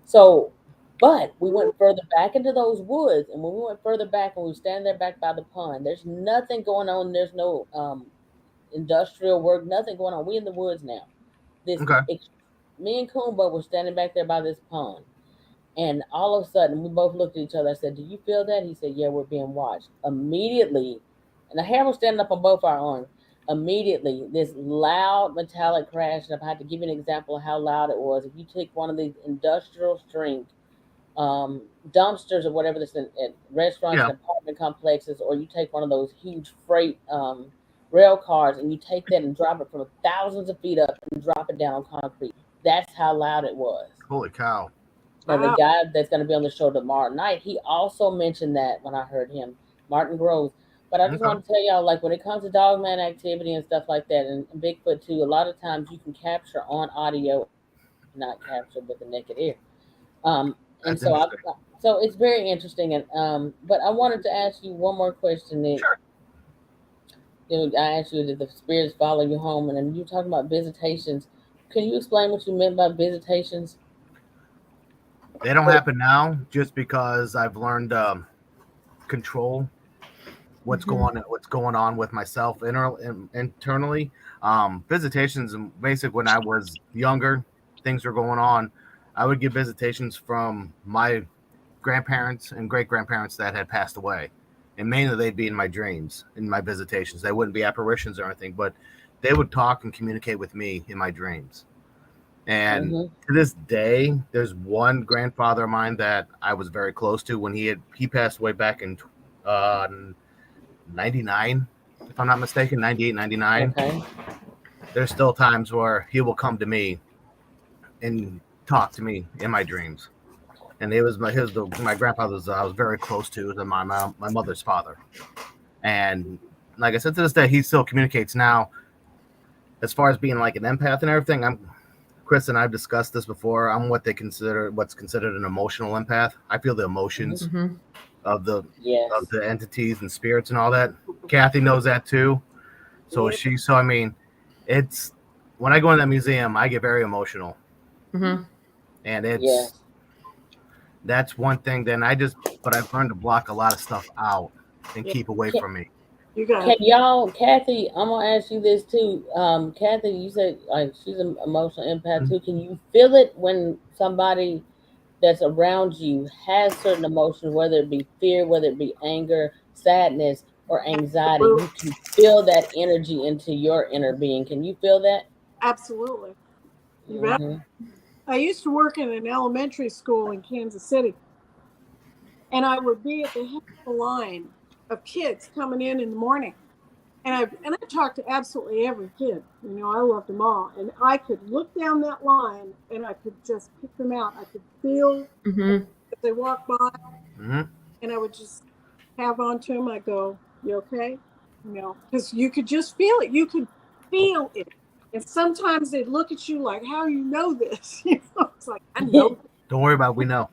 [SPEAKER 1] So, but we went further back into those woods, and when we went further back and we were standing there back by the pond, there's nothing going on. There's no industrial work, nothing going on. We in the woods now. This
[SPEAKER 6] Okay.
[SPEAKER 1] Me and Kumba were standing back there by this pond, and all of a sudden we both looked at each other. I said, "Do you feel that?" He said, "Yeah, we're being watched." Immediately, and the hair was standing up on both our arms. Immediately, this loud metallic crash, and if I had to give you an example of how loud it was, if you take one of these industrial strength dumpsters or whatever that's at restaurants
[SPEAKER 6] Yeah.
[SPEAKER 1] and apartment complexes, or you take one of those huge freight rail cars and you take that and drop it from thousands of feet up and drop it down on concrete. That's how loud it was.
[SPEAKER 6] Holy cow.
[SPEAKER 1] Now, the
[SPEAKER 3] Wow.
[SPEAKER 1] guy that's going to be on the show tomorrow night, he also mentioned that when I heard him, Martin Groves. But I just
[SPEAKER 6] Okay.
[SPEAKER 1] want to tell y'all, like when it comes to dogman activity and stuff like that, and Bigfoot too, a lot of times you can capture on audio, not capture with the naked ear. Um, and
[SPEAKER 6] That's
[SPEAKER 1] so I,
[SPEAKER 6] interesting.
[SPEAKER 1] so it's very interesting. And but I wanted to ask you one more question. That
[SPEAKER 6] Sure.
[SPEAKER 1] I asked you, did the spirits follow you home? And then you talking about visitations. Can you explain what you meant by visitations?
[SPEAKER 6] They don't happen now just because I've learned control
[SPEAKER 2] Mhm.
[SPEAKER 6] what's going on with myself internally. Visitations and basic when I was younger, things were going on. I would get visitations from my grandparents and great grandparents that had passed away, and mainly they'd be in my dreams, in my visitations. They wouldn't be apparitions or anything, but they would talk and communicate with me in my dreams. And
[SPEAKER 1] Mm-hmm.
[SPEAKER 6] to this day, there's one grandfather of mine that I was very close to when he passed away back in uh, 99, if I'm not mistaken, 98, 99.
[SPEAKER 1] Okay.
[SPEAKER 6] There's still times where he will come to me and talk to me in my dreams. And my grandfather's I was very close to, my mother's father. And like I said, to this day, he still communicates now. As far as being like an empath and everything, Chris and I've discussed this before. I'm what's considered an emotional empath. I feel the
[SPEAKER 1] Mm-hmm.
[SPEAKER 6] emotions.
[SPEAKER 4] Mm-hmm.
[SPEAKER 6] of the
[SPEAKER 1] Yes.
[SPEAKER 6] entities and spirits and all that. Cathy knows that too. So
[SPEAKER 3] Yeah.
[SPEAKER 6] so I mean, it's when I go in that museum, I get very emotional,
[SPEAKER 4] Mhm.
[SPEAKER 6] and it's
[SPEAKER 1] Yes.
[SPEAKER 6] that's one thing. But I've learned to block a lot of stuff out and
[SPEAKER 3] Yeah.
[SPEAKER 6] keep away
[SPEAKER 1] Can,
[SPEAKER 6] from me.
[SPEAKER 3] You got
[SPEAKER 1] can y'all, Kathy? I'm gonna ask you this too. Kathy, you said like she's an emotional empath too. Can you feel it when somebody that's around you has certain emotions, whether it be fear, whether it be anger, sadness, or anxiety?
[SPEAKER 3] absolutely.
[SPEAKER 1] You can feel that energy into your inner being. Can you feel that?
[SPEAKER 3] Absolutely. You bet.
[SPEAKER 1] Hmm.
[SPEAKER 3] I used to work in an elementary school in Kansas City, and I would be at the head of the line of kids coming in the morning. And I talked to absolutely every kid. I loved them all. And I could look down that line and I could just pick them out. I could feel
[SPEAKER 4] Mhm.
[SPEAKER 3] as they walked by,
[SPEAKER 6] Hmm.
[SPEAKER 3] and I would just have on to them. I go, "You okay?" Because you could just feel it. You could feel it. And sometimes they'd look at you like, "How you know this?" It's like, I know.
[SPEAKER 6] Don't worry about it, we know.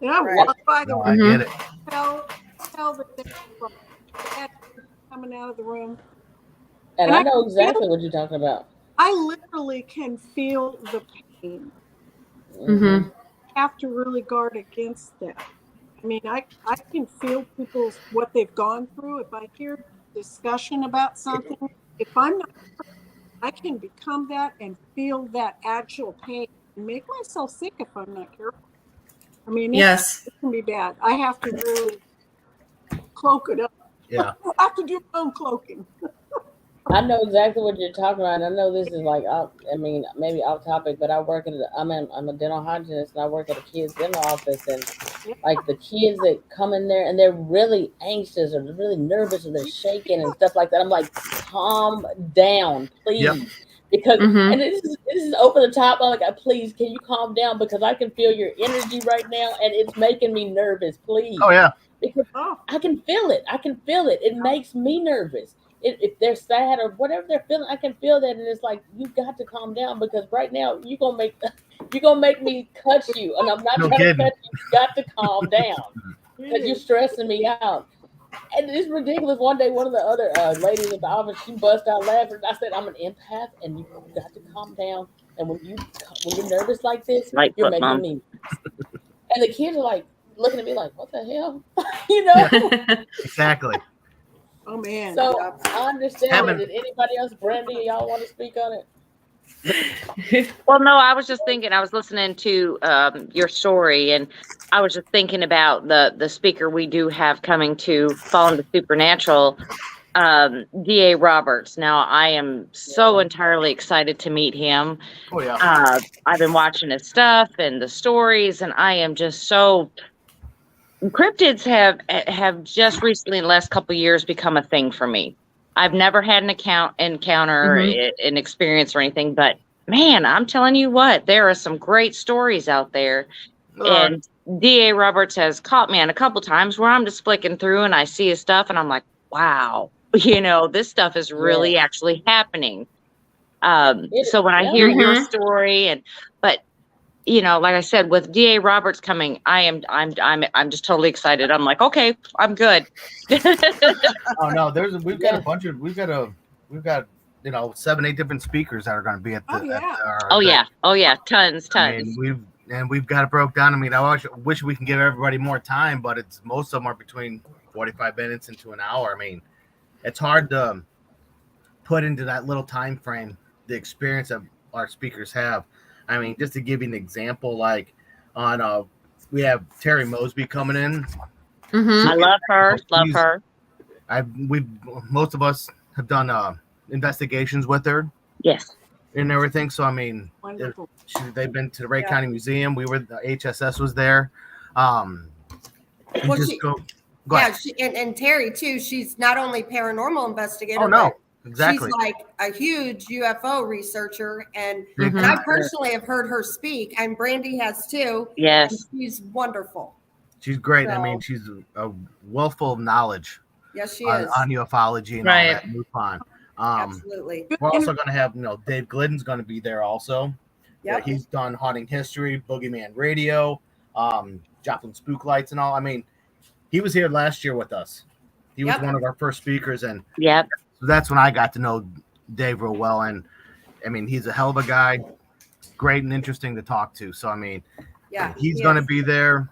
[SPEAKER 3] And I
[SPEAKER 2] Right.
[SPEAKER 3] walk by the
[SPEAKER 6] No,
[SPEAKER 3] room,
[SPEAKER 6] I get
[SPEAKER 4] Mhm.
[SPEAKER 6] it.
[SPEAKER 3] tell, tell that they're bad coming out of the room.
[SPEAKER 1] And
[SPEAKER 3] And
[SPEAKER 1] I
[SPEAKER 3] I
[SPEAKER 1] know
[SPEAKER 3] can feel,
[SPEAKER 1] exactly what you're talking about.
[SPEAKER 3] I literally can feel the pain.
[SPEAKER 1] Hmm.
[SPEAKER 4] Mhm.
[SPEAKER 3] I have to really guard against that. I mean, I can feel people's what they've gone through. If I hear discussion about something, if I'm not, I can become that and feel that actual pain and make myself sick if I'm not careful. I mean,
[SPEAKER 4] Yes.
[SPEAKER 3] it can be bad. I have to really cloak it up.
[SPEAKER 6] Yeah.
[SPEAKER 3] I have to do my own cloaking.
[SPEAKER 1] I know exactly what you're talking about. And I know this is like, I mean, maybe off topic, but I work I'm a dental hygienist, and I work at a kid's dental office, and
[SPEAKER 3] Yeah.
[SPEAKER 1] like the kids that come in there and they're really anxious or they're really nervous or they're shaking and stuff like that. I'm like, calm down,
[SPEAKER 6] Yep.
[SPEAKER 1] please. Because and
[SPEAKER 4] Mhm.
[SPEAKER 1] this is over the top. I'm like, please, can you calm down? Because I can feel your energy right now and it's making me nervous, please.
[SPEAKER 6] Oh yeah.
[SPEAKER 1] Because
[SPEAKER 3] Oh,
[SPEAKER 1] I can feel it. I can feel it. It makes me nervous. If they're sad or whatever they're feeling, I can feel that, and it's like you got to calm down because right now you're gonna make me cut you, and I'm not
[SPEAKER 6] No
[SPEAKER 1] trying to
[SPEAKER 6] kidding.
[SPEAKER 1] cut you. You got to calm down because you're
[SPEAKER 3] yeah.
[SPEAKER 1] stressing me out. And it's ridiculous. One day, one of the other ladies at the office, she bust out laughing. I said, "I'm an empath, and you got to calm down. And when you're nervous like this,
[SPEAKER 5] Light
[SPEAKER 1] you're
[SPEAKER 5] foot,
[SPEAKER 1] making
[SPEAKER 5] mom.
[SPEAKER 1] me." And the kids are like looking at me like, "What the hell?"
[SPEAKER 6] Yeah.
[SPEAKER 4] Mhm.
[SPEAKER 6] Exactly.
[SPEAKER 3] Oh man.
[SPEAKER 1] So
[SPEAKER 2] Yep.
[SPEAKER 1] I understand that.
[SPEAKER 6] Having
[SPEAKER 1] Did anybody else, Brandy, y'all want to speak on it?
[SPEAKER 5] Well, no, I was just thinking. I was listening to your story, and I was just thinking about the speaker we do have coming to Fall into Supernatural, D.A. Roberts. Now, I am so
[SPEAKER 1] Yeah.
[SPEAKER 5] entirely excited to meet him.
[SPEAKER 6] oh yeah.
[SPEAKER 5] I've been watching his stuff and the stories, and I am just so cryptids have just recently in the last couple of years become a thing for me. I've never had an encounter,
[SPEAKER 4] Mhm.
[SPEAKER 5] an experience or anything, but man, I'm telling you what, there are some great stories out there.
[SPEAKER 6] All right.
[SPEAKER 5] And D.A. Roberts has caught me on a couple times where I'm just flicking through and I see his stuff and I'm like, wow, this stuff is really
[SPEAKER 1] Yes.
[SPEAKER 5] actually happening.
[SPEAKER 1] It.
[SPEAKER 5] So when I
[SPEAKER 1] Yep.
[SPEAKER 5] hear your
[SPEAKER 4] Mhm.
[SPEAKER 5] story but like I said, with D.A. Roberts coming, I'm just totally excited. I'm like, okay, I'm good.
[SPEAKER 6] Oh no, we've got a
[SPEAKER 1] Yeah.
[SPEAKER 6] bunch of we've got 7, 8 different speakers that are going to be
[SPEAKER 3] Oh yeah.
[SPEAKER 6] our
[SPEAKER 5] Oh
[SPEAKER 6] event.
[SPEAKER 5] yeah, oh yeah, tons,
[SPEAKER 6] I mean,
[SPEAKER 5] tons.
[SPEAKER 6] we've got it broke down. I mean, wish we can give everybody more time, but it's most of them are between 45 minutes into an hour. I mean, it's hard to put into that little time frame the experience that our speakers have. I mean, just to give you an example, like on we have Terry Mosby coming in.
[SPEAKER 4] Mhm.
[SPEAKER 5] I love her, love
[SPEAKER 6] He's
[SPEAKER 5] her.
[SPEAKER 6] we most of us have done investigations with her
[SPEAKER 5] Yes.
[SPEAKER 6] and everything. So I mean,
[SPEAKER 3] Wonderful.
[SPEAKER 6] they've been to the Ray
[SPEAKER 2] Yeah.
[SPEAKER 6] County Museum. The HSS was there. You
[SPEAKER 2] Well,
[SPEAKER 6] just
[SPEAKER 2] she,
[SPEAKER 6] go
[SPEAKER 2] yeah,
[SPEAKER 6] ahead.
[SPEAKER 2] and Terry too. She's not only paranormal investigator,
[SPEAKER 6] Oh no,
[SPEAKER 2] but she's
[SPEAKER 6] exactly.
[SPEAKER 2] like a huge UFO researcher. And
[SPEAKER 6] Big
[SPEAKER 2] I
[SPEAKER 6] time.
[SPEAKER 2] personally have heard her speak, and Brandy has too. And
[SPEAKER 5] Yes.
[SPEAKER 2] she's wonderful.
[SPEAKER 6] She's great. I
[SPEAKER 2] So
[SPEAKER 6] mean, she's a wealth full of knowledge
[SPEAKER 2] yes, she
[SPEAKER 6] on,
[SPEAKER 2] is.
[SPEAKER 6] on ufology and all
[SPEAKER 4] Right.
[SPEAKER 6] that. MUFON.
[SPEAKER 2] Absolutely.
[SPEAKER 3] Good
[SPEAKER 6] We're also
[SPEAKER 3] inter-
[SPEAKER 6] going to have, Dave Glidden's going to be there also.
[SPEAKER 2] Yep.
[SPEAKER 6] He's done Haunting History, Boogeyman Radio, Joplin Spook Lights, and all. I mean, he was here last year with us. He was one of our first speakers, and so that's when I got to know Dave real well. And I mean, he's a hell of a guy, great and interesting to talk to. So I mean, he's going to be there.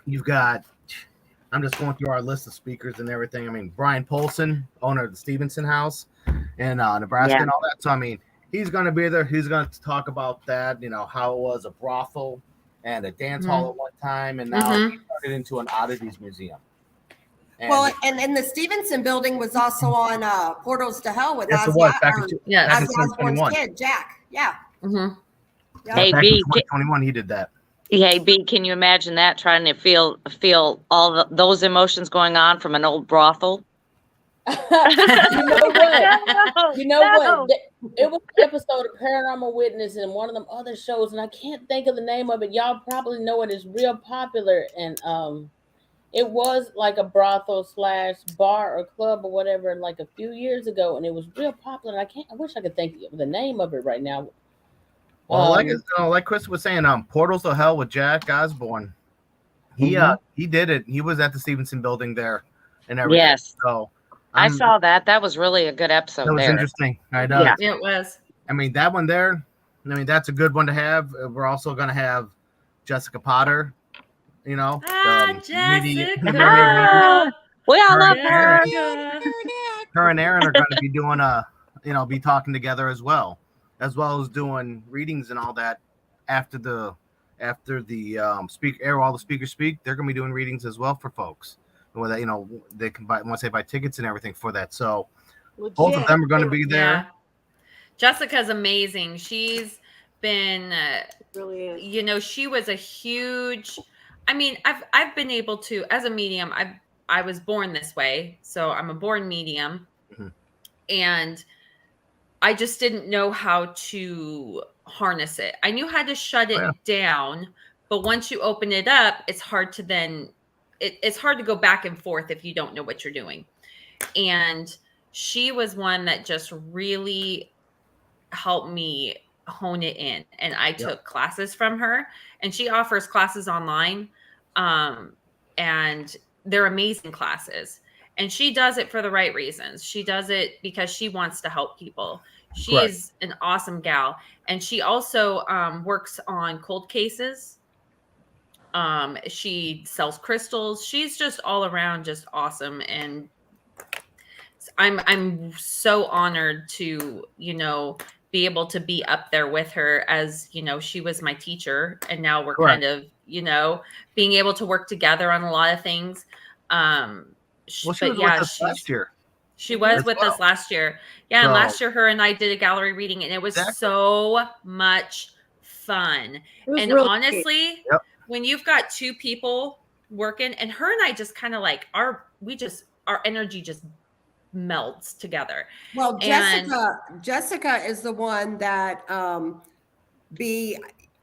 [SPEAKER 6] You've got, I'm just going through our list of speakers and everything. I mean, Brian Polson, owner of the Stevenson House in Nebraska and all that. So I mean, he's going to be there. He's going to talk about that, you know, how it was a brothel and a dance hall at one time, and now he started into an oddities museum. And
[SPEAKER 2] and the Stevenson building was also on Portals to Hell with
[SPEAKER 6] Ozzy
[SPEAKER 2] Osbourne's kid, Jack. Yeah.
[SPEAKER 5] Hey,
[SPEAKER 6] back
[SPEAKER 5] B,
[SPEAKER 6] in 2021, he did that.
[SPEAKER 5] Hey, B, can you imagine that, trying to feel all those emotions going on from an old brothel?
[SPEAKER 1] You know what? It was an episode of Paranormal Witness and one of them other shows, and I can't think of the name of it. Y'all probably know it. It's real popular, and it was like a brothel / bar or club or whatever, like a few years ago, and it was real popular. And I wish I could think of the name of it right now.
[SPEAKER 6] Well, like Chris was saying, Portals to Hell with Jack Osbourne. He did it. He was at the Stevenson building there and everything.
[SPEAKER 5] Yes.
[SPEAKER 6] So
[SPEAKER 5] I saw that. That was really a good episode.
[SPEAKER 6] That was interesting. I know.
[SPEAKER 4] Yeah, it was.
[SPEAKER 6] I mean, that one there, I mean, that's a good one to have. We're also going to have Jessica Potter, you know.
[SPEAKER 4] Jessica.
[SPEAKER 5] We all love her.
[SPEAKER 6] Her and Aaron are going to be doing be talking together as well as doing readings and all that after the speaker, all the speakers speak. They're going to be doing readings as well for folks. Where they, they can once they buy tickets and everything for that. So both of them are going to be there.
[SPEAKER 4] Yeah. Jessica's amazing. She's been, she was a huge. I mean, I've been able to, as a medium. I was born this way, so I'm a born medium, and I just didn't know how to harness it. I knew how to shut it down, but once you open it up, it's hard to then. It's hard to go back and forth if you don't know what you're doing. And she was one that just really helped me hone it in. And I took classes from her, and she offers classes online. And they're amazing classes. And she does it for the right reasons. She does it because she wants to help people. She is an awesome gal. And she also works on cold cases. She sells crystals. She's just all around just awesome. And I'm so honored to, be able to be up there with her as, she was my teacher. And now we're kind of, being able to work together on a lot of things.
[SPEAKER 6] She was with us last year.
[SPEAKER 4] She was with us last year. Yeah. And last year, her and I did a gallery reading, and it was so much fun. And really honestly, when you've got two people working, and her and I just kind of like our energy just melts together.
[SPEAKER 2] Well, Jessica is the one that I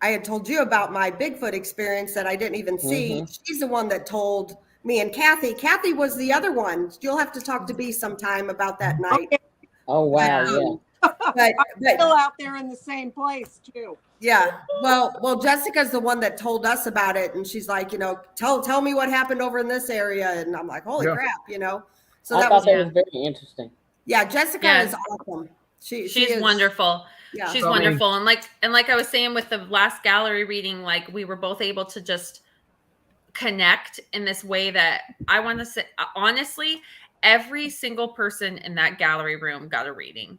[SPEAKER 2] had told you about my Bigfoot experience that I didn't even see. She's the one that told me and Cathy. Cathy was the other one. You'll have to talk to B sometime about that night.
[SPEAKER 1] Oh wow,
[SPEAKER 2] but
[SPEAKER 3] still out there in the same place too.
[SPEAKER 2] Yeah. Well, Jessica's the one that told us about it, and she's like, tell me what happened over in this area, and I'm like, holy crap, So
[SPEAKER 1] I thought that was very interesting.
[SPEAKER 2] Yeah, Jessica is awesome. She's
[SPEAKER 4] wonderful. Yeah. She's wonderful. And like I was saying with the last gallery reading, like we were both able to just connect in this way that I want to say, honestly, every single person in that gallery room got a reading.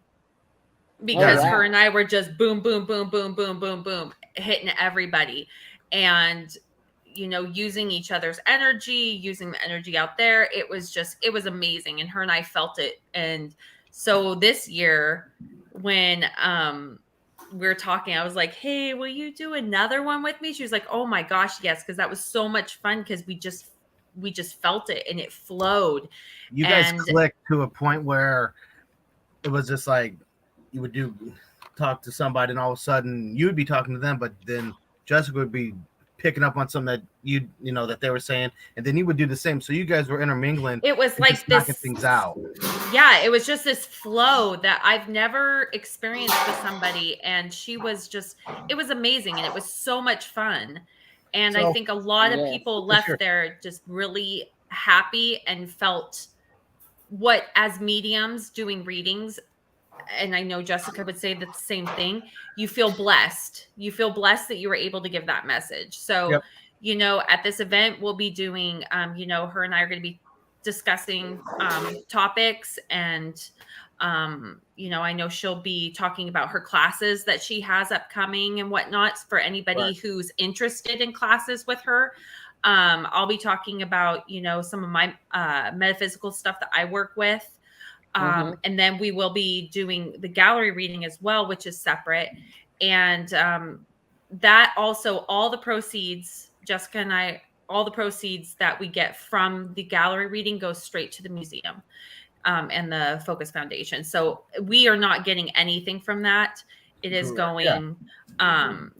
[SPEAKER 4] Because her and I were just boom, boom, boom, boom, boom, boom, boom, hitting everybody. And, using each other's energy, using the energy out there. It was amazing. And her and I felt it. And so this year when we were talking, I was like, hey, will you do another one with me? She was like, oh my gosh, yes. Because that was so much fun, because we just felt it and it flowed.
[SPEAKER 6] You guys clicked to a point where it was just like, you would talk to somebody, and all of a sudden you would be talking to them, but then Jessica would be picking up on something that that they were saying, and then you would do the same. So you guys were intermingling.
[SPEAKER 4] It was like this
[SPEAKER 6] knocking things out.
[SPEAKER 4] Yeah, it was just this flow that I've never experienced with somebody, and she was it was amazing, and it was so much fun. And I think a lot of people left there just really happy and felt what, as mediums doing readings, and I know Jessica would say the same thing, you feel blessed. You feel blessed that you were able to give that message. So,
[SPEAKER 6] Yep.
[SPEAKER 4] you know, at this event, we'll be doing, you know, her and I are going to be discussing topics, and you know, I know she'll be talking about her classes that she has upcoming and whatnot for anybody who's interested in classes with her. I'll be talking about, you know, some of my metaphysical stuff that I work with. And then we will be doing the gallery reading as well, which is separate. And that also, all the proceeds, Jessica and I, all the proceeds that we get from the gallery reading goes straight to the museum and the Focus Foundation. So we are not getting anything from that. It is going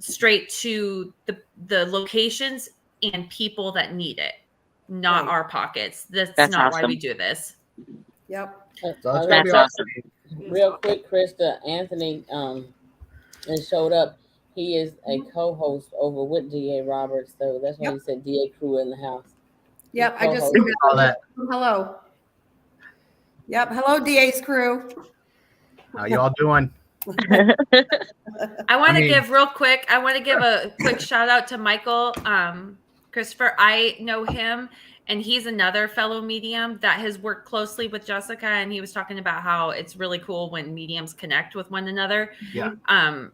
[SPEAKER 4] straight to the locations and people that need it, not our pockets. That's not
[SPEAKER 5] awesome.
[SPEAKER 4] why we do this.
[SPEAKER 2] Yep.
[SPEAKER 5] That's awesome.
[SPEAKER 1] Real quick, Krista, Anthony and showed up. He is a co-host over with DA Roberts, so that's why he said DA crew in the house.
[SPEAKER 2] Yep, I just
[SPEAKER 6] All that.
[SPEAKER 2] hello. Yep, hello DA's crew.
[SPEAKER 6] How y'all doing?
[SPEAKER 4] I want to give a quick shout out to Michael Christopher. I know him, and he's another fellow medium that has worked closely with Jessica, and he was talking about how it's really cool when mediums connect with one another.
[SPEAKER 6] Yeah.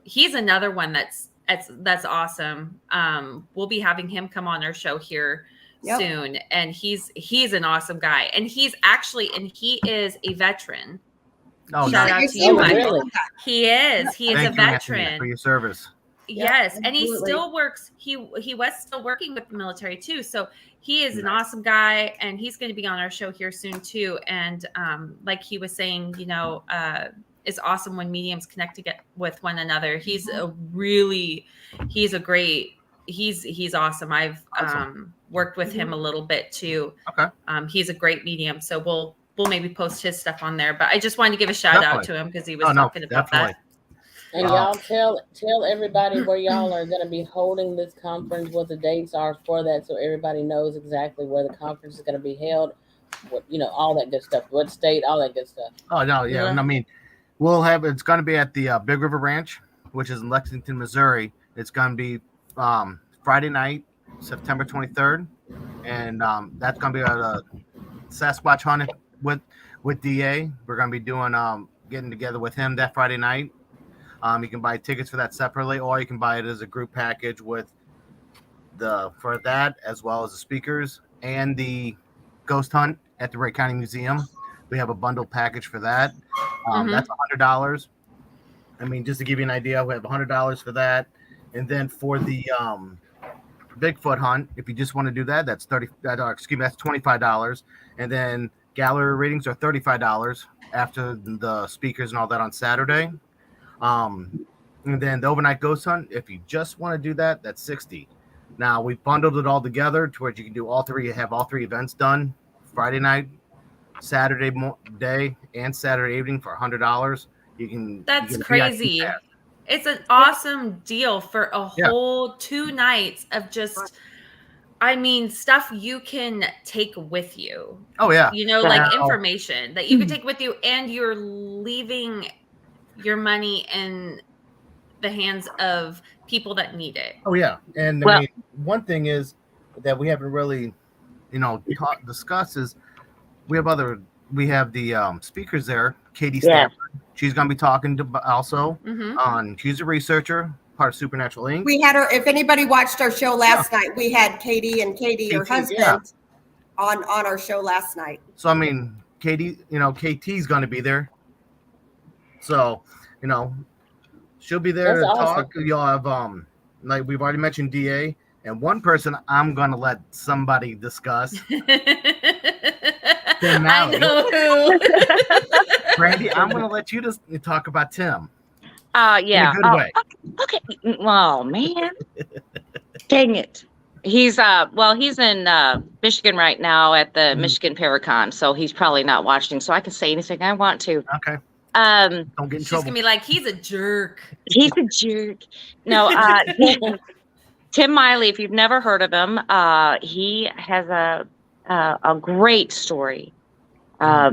[SPEAKER 4] He's another one that's awesome. We'll be having him come on our show here soon, and he's an awesome guy, and he is a veteran.
[SPEAKER 6] Oh,
[SPEAKER 4] Shout out to you, Michael.
[SPEAKER 1] Really?
[SPEAKER 4] He is
[SPEAKER 6] Thank
[SPEAKER 4] a
[SPEAKER 6] you,
[SPEAKER 4] veteran
[SPEAKER 6] Anthony, for your service.
[SPEAKER 4] Yes, and he
[SPEAKER 2] absolutely.
[SPEAKER 4] still works. He was still working with the military too, so he is an awesome guy, and he's going to be on our show here soon too. And like he was saying, you know, it's awesome when mediums connect to get with one another. He's he's awesome. I've worked with him a little bit too.
[SPEAKER 6] Okay.
[SPEAKER 4] He's a great medium, so we'll maybe post his stuff on there. But I just wanted to give a shout out to him because he was talking about that.
[SPEAKER 1] And y'all tell everybody where y'all are going to be holding this conference, what the dates are for that, so everybody knows exactly where the conference is going to be held. What, you know, all that good stuff. What state, all that good stuff.
[SPEAKER 6] Oh no, yeah. I mean, it's going to be at the Big River Ranch, which is in Lexington, Missouri. It's going to be Friday night, September 23rd, and that's going to be a Sasquatch hunting with DA. We're going to be doing getting together with him that Friday night. You can buy tickets for that separately, or you can buy it as a group package for that, as well as the speakers and the ghost hunt at the Wright County Museum. We have a bundled package for that. That's $100. I mean, just to give you an idea, we have $100 for that, and then for the Bigfoot hunt, if you just want to do that, that's that's $25, and then gallery readings are $35 after the speakers and all that on Saturday. And then the overnight ghost hunt, if you just want to do that, that's $60. Now we bundled it all together to where you can do all three. You have all three events done: Friday night, Saturday day, and Saturday evening for $100.
[SPEAKER 4] That's crazy. It's an awesome deal for a whole 2 nights of just, I mean, stuff you can take with you.
[SPEAKER 6] Oh yeah,
[SPEAKER 4] you know, like information that you can take with you, and you're leaving your money in the hands of people that need it.
[SPEAKER 6] Oh yeah, and I mean, one thing is that we haven't really, discussed is we have the speakers there. Katie Stafford, she's going to be talking to also she's a researcher, part of Supernatural Inc.
[SPEAKER 2] We had her. If anybody watched our show last night, we had Katie, her husband, on our show last night.
[SPEAKER 6] So I mean, Katie, KT's going to be there. So, she'll be there to talk. You'll have, like we've already mentioned, DA, and one person I'm going to let somebody discuss. Tim Malley.
[SPEAKER 4] I know who.
[SPEAKER 6] Brandy, I'm going to let you just talk about Tim.
[SPEAKER 5] Yeah.
[SPEAKER 6] In a good way.
[SPEAKER 5] Okay. Oh, man. Dang it. He's in Michigan right now at the Michigan Paracon, so he's probably not watching, so I can say anything I want to.
[SPEAKER 6] Okay. Don't get in
[SPEAKER 4] She's
[SPEAKER 6] trouble.
[SPEAKER 4] gonna be like, he's a jerk.
[SPEAKER 5] He's a jerk. No, Tim Miley, if you've never heard of him, he has a a great story. I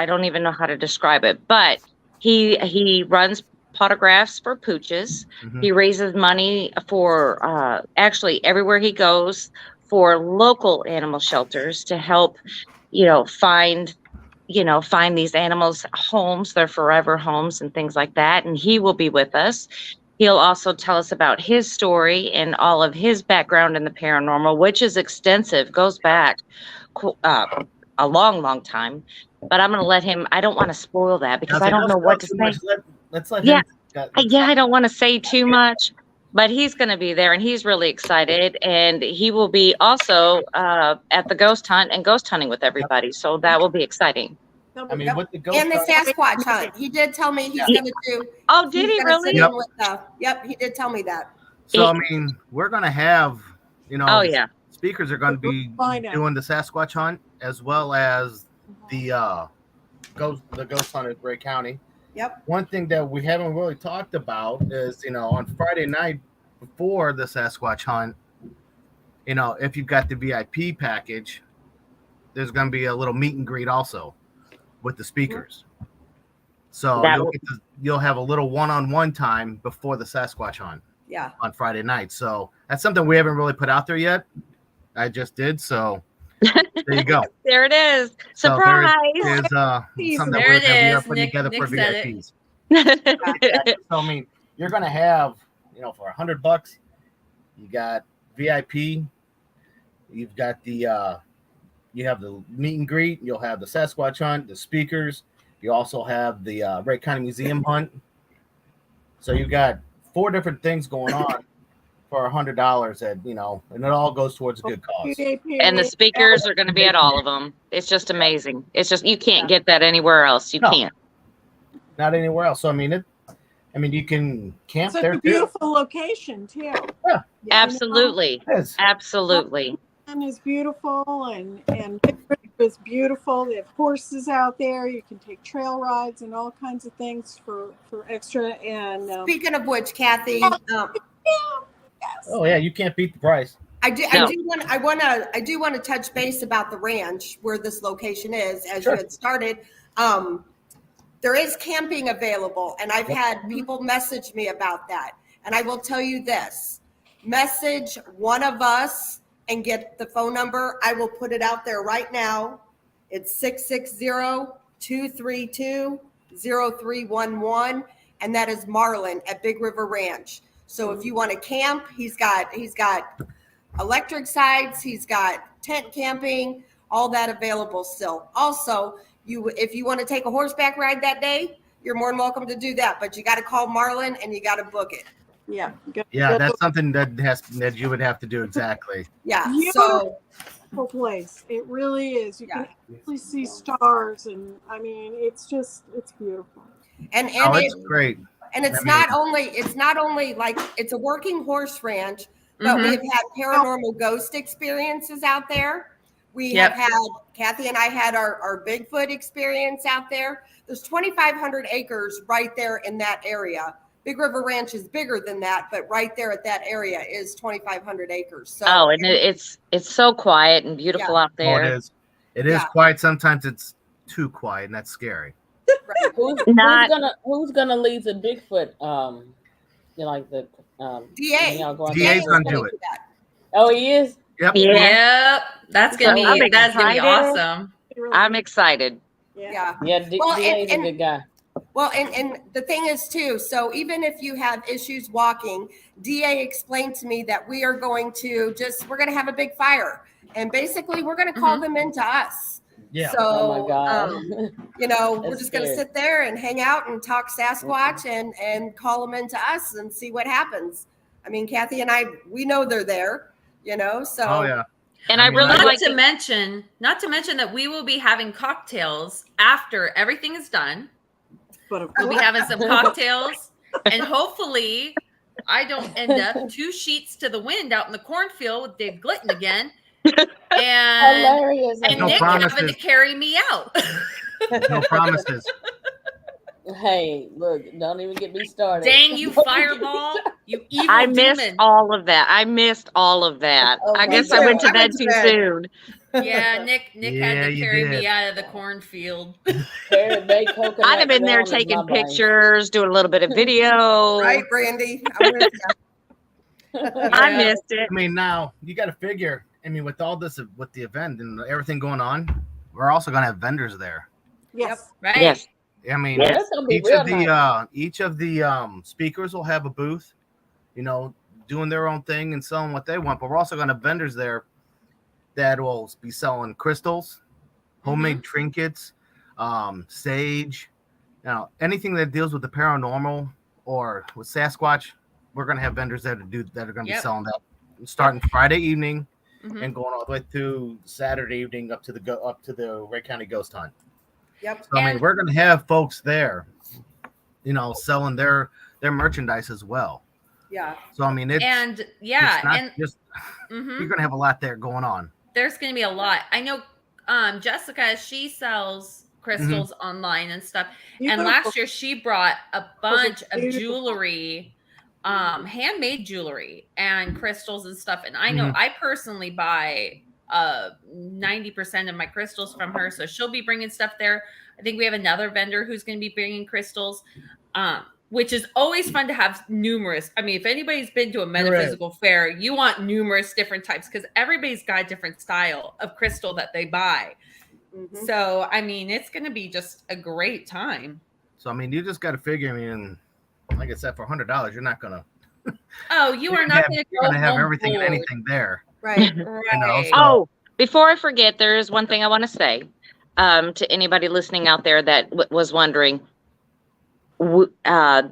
[SPEAKER 5] don't even know how to describe it, but he runs potographs for pooches. He raises money for actually everywhere he goes for local animal shelters to help, find these animals homes, their forever homes and things like that. And he will be with us. He'll also tell us about his story and all of his background in the paranormal, which is extensive, goes back a long, long time. But I'm going to let him, I don't want to spoil that because I don't know what to say.
[SPEAKER 6] Let's let
[SPEAKER 5] Yeah.
[SPEAKER 6] him.
[SPEAKER 5] I don't want to say too much, but he's going to be there and he's really excited. And he will be also at the ghost hunt and ghost hunting with everybody. So that will be exciting.
[SPEAKER 6] I mean, with the ghost
[SPEAKER 2] And the
[SPEAKER 6] hunt,
[SPEAKER 2] Sasquatch hunt. He did tell me he's going to do.
[SPEAKER 5] Oh, did he really?
[SPEAKER 2] Sit in with yep, he did tell me that.
[SPEAKER 6] so I mean, we're gonna have,
[SPEAKER 5] Oh yeah.
[SPEAKER 6] speakers are going to be doing the Sasquatch hunt as well as the ghost hunt at Gray County.
[SPEAKER 2] Yep.
[SPEAKER 6] One thing that we haven't really talked about is, on Friday night before the Sasquatch hunt, if you've got the VIP package, there's going to be a little meet and greet also with the speakers. So you'll have a little one-on-one time before the Sasquatch hunt.
[SPEAKER 2] Yeah.
[SPEAKER 6] On Friday night. So that's something we haven't really put out there yet. I just did. So there you go.
[SPEAKER 5] There it is. Surprise.
[SPEAKER 6] So there's something
[SPEAKER 4] There
[SPEAKER 6] that we are
[SPEAKER 4] it
[SPEAKER 6] putting
[SPEAKER 4] is.
[SPEAKER 6] together
[SPEAKER 4] Nick
[SPEAKER 6] for
[SPEAKER 4] said
[SPEAKER 6] VIPs. So I mean, you're gonna have, for $100, you got VIP, you've got you have the meet and greet, you'll have the Sasquatch hunt, the speakers, you also have the Wright County Museum hunt. So you got 4 different things going on for $100 and it all goes towards a good cause.
[SPEAKER 5] And the speakers are going to be at all of them. It's just amazing. It's just, you can't get that anywhere else. You can't.
[SPEAKER 6] Not anywhere else. So I mean, you can camp
[SPEAKER 3] It's
[SPEAKER 6] there
[SPEAKER 3] a beautiful location too.
[SPEAKER 6] Yeah.
[SPEAKER 5] Absolutely.
[SPEAKER 6] It is.
[SPEAKER 5] Absolutely.
[SPEAKER 3] And is beautiful and it's beautiful. They have horses out there. You can take trail rides and all kinds of things for extra. And
[SPEAKER 2] Speaking of which, Kathy,
[SPEAKER 6] Oh yeah, you can't beat the price.
[SPEAKER 2] I do want to touch base about the ranch where this location is, as you had started. There is camping available, and I've had people message me about that. And I will tell you this: message one of us and get the phone number. I will put it out there right now. It's 660-232-0311, and that is Marlon at Big River Ranch. So if you want to camp, he's got electric sites, he's got tent camping, all that available still. Also, if you want to take a horseback ride that day, you're more than welcome to do that. But you got to call Marlon and you got to book it.
[SPEAKER 3] yeah,
[SPEAKER 6] That's something that you would have to do exactly.
[SPEAKER 2] Yeah.
[SPEAKER 3] Beautiful place. It really is. You can actually see stars, and I mean, it's beautiful.
[SPEAKER 2] And
[SPEAKER 6] it's great.
[SPEAKER 2] And it's not only like it's a working horse ranch, but we've had paranormal ghost experiences out there. We have had, Kathy and I had our Bigfoot experience out there. There's 2,500 acres right there in that area. Big River Ranch is bigger than that, but right there at that area is 2,500 acres. So
[SPEAKER 5] and it's so quiet and beautiful out there.
[SPEAKER 6] Oh, it is quiet. Sometimes it's too quiet, and that's scary.
[SPEAKER 2] Right.
[SPEAKER 1] Who's gonna lead the Bigfoot? Like the
[SPEAKER 2] DA.
[SPEAKER 6] DA's gonna do it.
[SPEAKER 1] Oh, he is.
[SPEAKER 6] Yep.
[SPEAKER 4] Yep. That's gonna be awesome.
[SPEAKER 5] I'm excited.
[SPEAKER 2] Yeah.
[SPEAKER 1] DA is a good guy.
[SPEAKER 2] Well, and the thing is too, so even if you have issues walking, DA explained to me that we are going to have a big fire, and basically we're going to call them into us.
[SPEAKER 6] Yeah.
[SPEAKER 2] So,
[SPEAKER 1] oh my God.
[SPEAKER 2] we're just going to sit there and hang out and talk Sasquatch and call them into us and see what happens. I mean, Kathy and I, we know they're there, so.
[SPEAKER 6] Oh yeah.
[SPEAKER 5] And I really
[SPEAKER 4] not to mention that we will be having cocktails after everything is done. We'll be having some cocktails, and hopefully I don't end up 2 sheets to the wind out in the cornfield with Dave Glitton again. And
[SPEAKER 1] Hilarious.
[SPEAKER 4] And Nick having to carry me out.
[SPEAKER 6] No promises.
[SPEAKER 1] Hey, look, don't even get me started.
[SPEAKER 4] Dang you, fireball. You evil
[SPEAKER 5] I missed
[SPEAKER 4] demon.
[SPEAKER 5] all of that. I
[SPEAKER 1] Oh,
[SPEAKER 5] I
[SPEAKER 1] my
[SPEAKER 5] guess I
[SPEAKER 2] God.
[SPEAKER 5] went to
[SPEAKER 2] I
[SPEAKER 5] bed
[SPEAKER 2] went to
[SPEAKER 5] too
[SPEAKER 2] bed.
[SPEAKER 5] soon.
[SPEAKER 4] Yeah, Nick
[SPEAKER 6] Yeah,
[SPEAKER 4] had to
[SPEAKER 6] you
[SPEAKER 4] carry me
[SPEAKER 6] did.
[SPEAKER 4] out of the cornfield.
[SPEAKER 1] Carrot baked coconut
[SPEAKER 5] I'd have been there
[SPEAKER 1] Graham is
[SPEAKER 5] taking
[SPEAKER 1] my brain.
[SPEAKER 5] pictures, doing a little bit of video.
[SPEAKER 2] Right, Brandy? I'm with you.
[SPEAKER 5] I
[SPEAKER 4] Yeah.
[SPEAKER 5] missed it.
[SPEAKER 6] I mean, now you got to figure. I mean, with all this, with the event and everything going on, we're also going to have vendors there.
[SPEAKER 3] Yes.
[SPEAKER 4] Right.
[SPEAKER 5] Yes.
[SPEAKER 6] I mean,
[SPEAKER 1] Oh, that's gonna be real nice.
[SPEAKER 6] each of the speakers will have a booth, you know, doing their own thing and selling what they want. But we're also going to have vendors there that will be selling crystals, homemade trinkets, sage, you know, anything that deals with the paranormal or with Sasquatch. We're going to have vendors there that are going to be selling that starting Friday evening and going all the way through Saturday evening up to the Ray County Ghost Hunt.
[SPEAKER 2] Yep.
[SPEAKER 6] So I mean, we're going to have folks there, you know, selling their merchandise as well.
[SPEAKER 2] Yeah.
[SPEAKER 6] So I mean, it's not just you're going to have a lot there going on.
[SPEAKER 4] There's going to be a lot. I know Jessica, she sells crystals online and stuff. And last year she brought a bunch of jewelry, handmade jewelry and crystals and stuff. And I know I personally buy 90% of my crystals from her. So she'll be bringing stuff there. I think we have another vendor who's going to be bringing crystals, which is always fun to have numerous. I mean, if anybody's been to a metaphysical fair, you want numerous different types because everybody's got a different style of crystal that they buy. So, I mean, it's going to be just a great time.
[SPEAKER 6] So, I mean, you just got to figure, I mean, like I said, for $100, you're not going to.
[SPEAKER 4] Oh, you are not going
[SPEAKER 6] to have everything and anything there.
[SPEAKER 2] Right.
[SPEAKER 6] You know, so.
[SPEAKER 5] Oh, before I forget, there is one thing I want to say to anybody listening out there that was wondering. The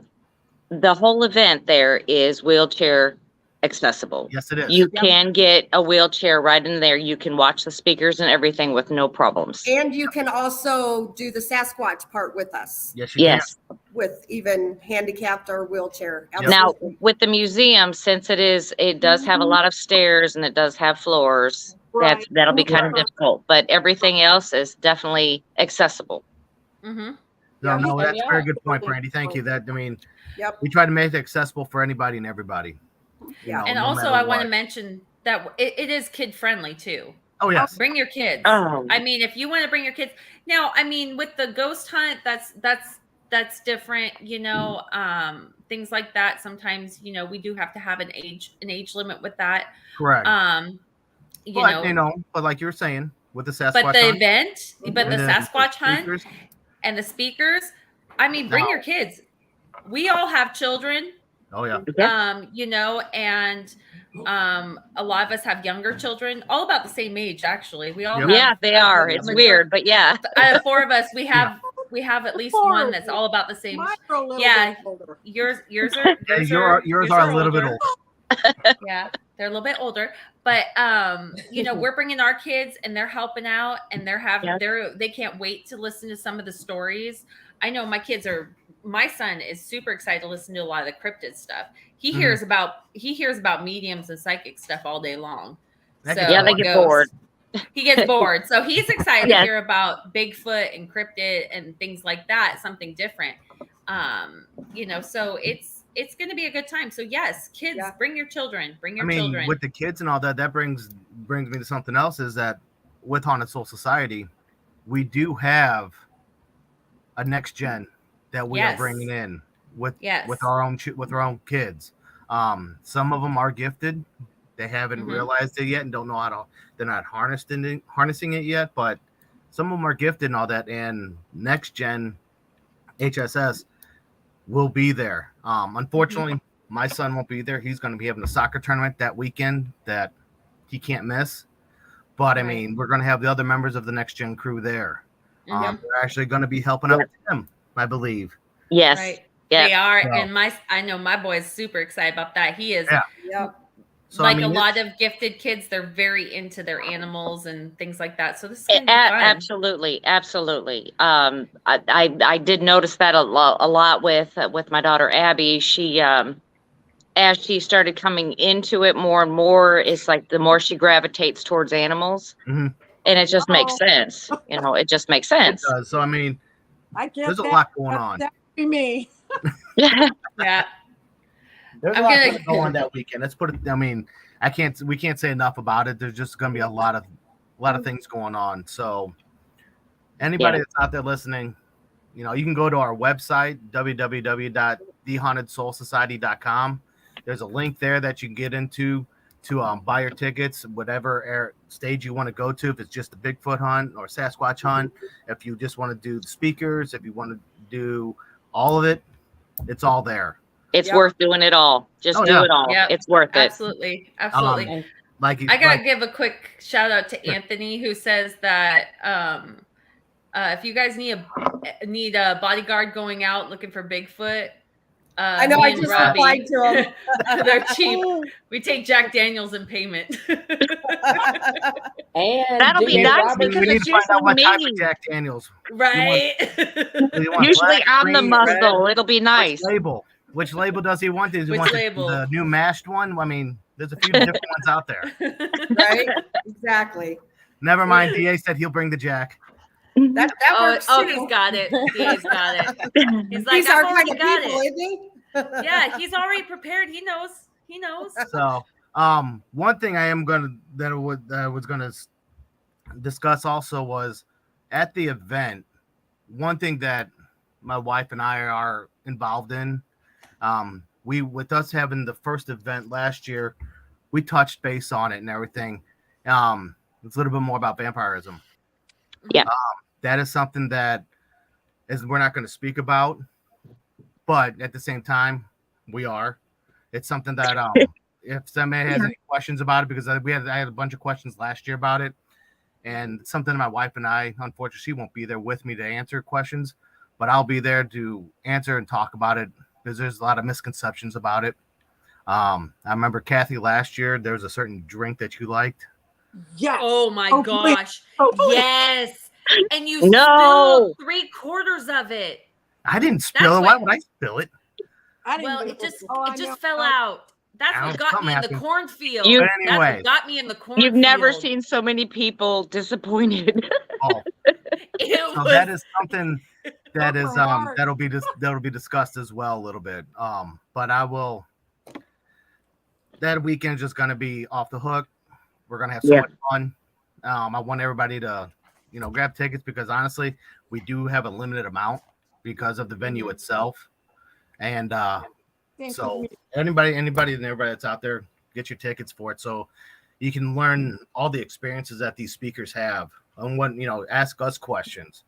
[SPEAKER 5] whole event there is wheelchair accessible.
[SPEAKER 6] Yes, it is.
[SPEAKER 5] You can get a wheelchair right in there. You can watch the speakers and everything with no problems.
[SPEAKER 2] And you can also do the Sasquatch part with us.
[SPEAKER 6] Yes, you can.
[SPEAKER 2] With even handicapped or wheelchair.
[SPEAKER 5] Now, with the museum, since it does have a lot of stairs and it does have floors, that'll be kind of difficult. But everything else is definitely accessible.
[SPEAKER 6] No, that's a very good point, Brandy. Thank you. That, I mean, we try to make it accessible for anybody and everybody.
[SPEAKER 2] Yeah.
[SPEAKER 4] And also, I want to mention that it is kid friendly too.
[SPEAKER 6] Oh, yes.
[SPEAKER 4] Bring your kids.
[SPEAKER 5] Oh.
[SPEAKER 4] I mean, if you want to bring your kids now, I mean, with the ghost hunt, that's different, you know, things like that. Sometimes, you know, we do have to have an age limit with that.
[SPEAKER 6] Correct.
[SPEAKER 4] But
[SPEAKER 6] like you were saying with the Sasquatch
[SPEAKER 4] but the
[SPEAKER 6] hunt,
[SPEAKER 4] event, but the Sasquatch hunt and the speakers, I mean, bring your kids. We all have children.
[SPEAKER 6] Oh yeah.
[SPEAKER 4] You know, and a lot of us have younger children, all about the same age, actually. We all have,
[SPEAKER 5] they are. It's weird, but yeah.
[SPEAKER 4] Out of four of us, we have at least one that's all about the same. Yours are a little bit older. Yeah, they're a little bit older, but you know, we're bringing our kids and they're helping out and they can't wait to listen to some of the stories. I know my son is super excited to listen to a lot of the cryptid stuff. He hears about mediums and psychic stuff all day long.
[SPEAKER 5] They get bored.
[SPEAKER 4] He gets bored. So he's excited to hear about Bigfoot and cryptid and things like that, something different. You know, so it's going to be a good time. So yes, kids, bring your children, children.
[SPEAKER 6] With the kids and all that, that brings me to something else, is that with Haunted Soul Society, we do have a next gen that we are bringing in with our own kids. Some of them are gifted. They haven't realized it yet and don't know how to, they're not harnessing it yet, but some of them are gifted and all that. And next gen HSS will be there. Unfortunately, my son won't be there. He's going to be having a soccer tournament that weekend that he can't miss. But I mean, we're going to have the other members of the next gen crew there. They're actually going to be helping out him, I believe.
[SPEAKER 5] Yes.
[SPEAKER 4] Right. They are. So, and I know my boy is super excited about that. He is. So, like, I mean, a lot of gifted kids, they're very into their animals and things like that. So this is gonna be fun.
[SPEAKER 5] Absolutely. I did notice that a lot with my daughter Abby. She as she started coming into it more and more, it's like the more she gravitates towards animals, and it just makes sense. You know, it just makes sense.
[SPEAKER 6] It does. So I mean,
[SPEAKER 3] I get
[SPEAKER 6] there's a lot going on.
[SPEAKER 3] That would be me.
[SPEAKER 4] Yeah.
[SPEAKER 6] There's a lot to go on that weekend. Let's put it. I mean, we can't say enough about it. There's just going to be a lot of things going on. So anybody that's out there listening, you know, you can go to our website, www.thehauntedsoulsociety.com. There's a link there that you can get into to buy your tickets, whatever stage you want to go to. If it's just a Bigfoot hunt or Sasquatch hunt, if you just want to do the speakers, if you want to do all of it, it's all there.
[SPEAKER 5] It's worth doing it all. Just do it all.
[SPEAKER 4] Yep.
[SPEAKER 5] It's worth it.
[SPEAKER 4] Absolutely.
[SPEAKER 1] And
[SPEAKER 4] I gotta give a quick shout out to Anthony, who says that if you guys need a bodyguard going out looking for Bigfoot,
[SPEAKER 2] I know, I just replied to him.
[SPEAKER 4] They're cheap. We take Jack Daniels in payment.
[SPEAKER 1] And
[SPEAKER 5] that'll be nice
[SPEAKER 6] we
[SPEAKER 5] because
[SPEAKER 6] need
[SPEAKER 5] it's
[SPEAKER 6] to find out what type
[SPEAKER 5] usually
[SPEAKER 6] of
[SPEAKER 5] me.
[SPEAKER 6] Jack Daniels.
[SPEAKER 4] Right.
[SPEAKER 5] Usually on the muzzle. It'll be nice.
[SPEAKER 6] Which label does he want? Does he
[SPEAKER 4] Which
[SPEAKER 6] want
[SPEAKER 4] label?
[SPEAKER 6] the new mashed one? I mean, there's a few different ones out there.
[SPEAKER 2] Right? Exactly.
[SPEAKER 6] Never mind. DA said he'll bring the Jack.
[SPEAKER 2] That works too.
[SPEAKER 4] He's got it. He's got it. He's like,
[SPEAKER 2] He's
[SPEAKER 4] I've
[SPEAKER 2] our
[SPEAKER 4] already
[SPEAKER 2] kind of
[SPEAKER 4] got
[SPEAKER 2] people,
[SPEAKER 4] it.
[SPEAKER 2] isn't he?
[SPEAKER 4] Yeah, he's already prepared. He knows.
[SPEAKER 6] So, one thing I was gonna discuss also was at the event. One thing that my wife and I are involved in, with us having the first event last year, we touched base on it and everything. It's a little bit more about vampirism.
[SPEAKER 5] Yeah.
[SPEAKER 6] That is something that we're not going to speak about, but at the same time, we are. It's something that if somebody has any questions about it, because I had a bunch of questions last year about it, and something my wife and I, unfortunately, she won't be there with me to answer questions, but I'll be there to answer and talk about it because there's a lot of misconceptions about it. I remember Cathy last year, there was a certain drink that you liked.
[SPEAKER 3] Yes.
[SPEAKER 4] Oh my gosh.
[SPEAKER 3] Please.
[SPEAKER 4] Yes. And you
[SPEAKER 5] No.
[SPEAKER 4] spilled 3/4 of it.
[SPEAKER 6] I didn't spill it. Why would I spill it?
[SPEAKER 3] I didn't
[SPEAKER 4] Well,
[SPEAKER 3] know.
[SPEAKER 4] it just
[SPEAKER 3] Oh, I
[SPEAKER 4] it just
[SPEAKER 3] know.
[SPEAKER 4] fell out. That's what got me in the cornfield.
[SPEAKER 5] You-
[SPEAKER 4] That's
[SPEAKER 6] Anyway.
[SPEAKER 4] what got me in the cornfield.
[SPEAKER 5] You've never seen so many people disappointed.
[SPEAKER 6] Oh,
[SPEAKER 4] It
[SPEAKER 6] so
[SPEAKER 4] was,
[SPEAKER 6] that is something that is
[SPEAKER 3] Heart.
[SPEAKER 6] that'll be discussed as well a little bit. But I will. That weekend is just gonna be off the hook. We're gonna have so much fun. I want everybody to, grab tickets because honestly, we do have a limited amount because of the venue itself. And so anybody and everybody that's out there, get your tickets for it so you can learn all the experiences that these speakers have and what, ask us questions,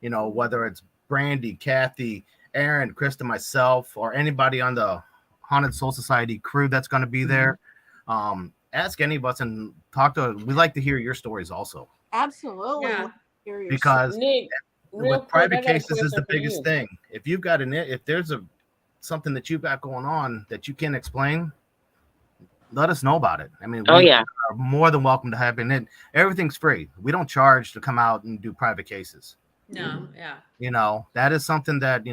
[SPEAKER 6] whether it's Brandy, Cathy, Aaron, Krista, myself, or anybody on the Haunted Soul Society crew that's going to be there. Ask any of us and talk to. We like to hear your stories also.
[SPEAKER 3] Absolutely.
[SPEAKER 4] Yeah.
[SPEAKER 6] Because
[SPEAKER 1] Nick, real
[SPEAKER 6] with
[SPEAKER 1] quick,
[SPEAKER 6] private
[SPEAKER 1] I got a
[SPEAKER 6] cases is the
[SPEAKER 1] question for
[SPEAKER 6] biggest
[SPEAKER 1] you.
[SPEAKER 6] thing. If you've got if there's something that you've got going on that you can't explain, let us know about it. I mean, we are more than welcome to have it. Everything's free. We don't charge to come out and do private cases.
[SPEAKER 4] No, yeah.
[SPEAKER 6] That is something that,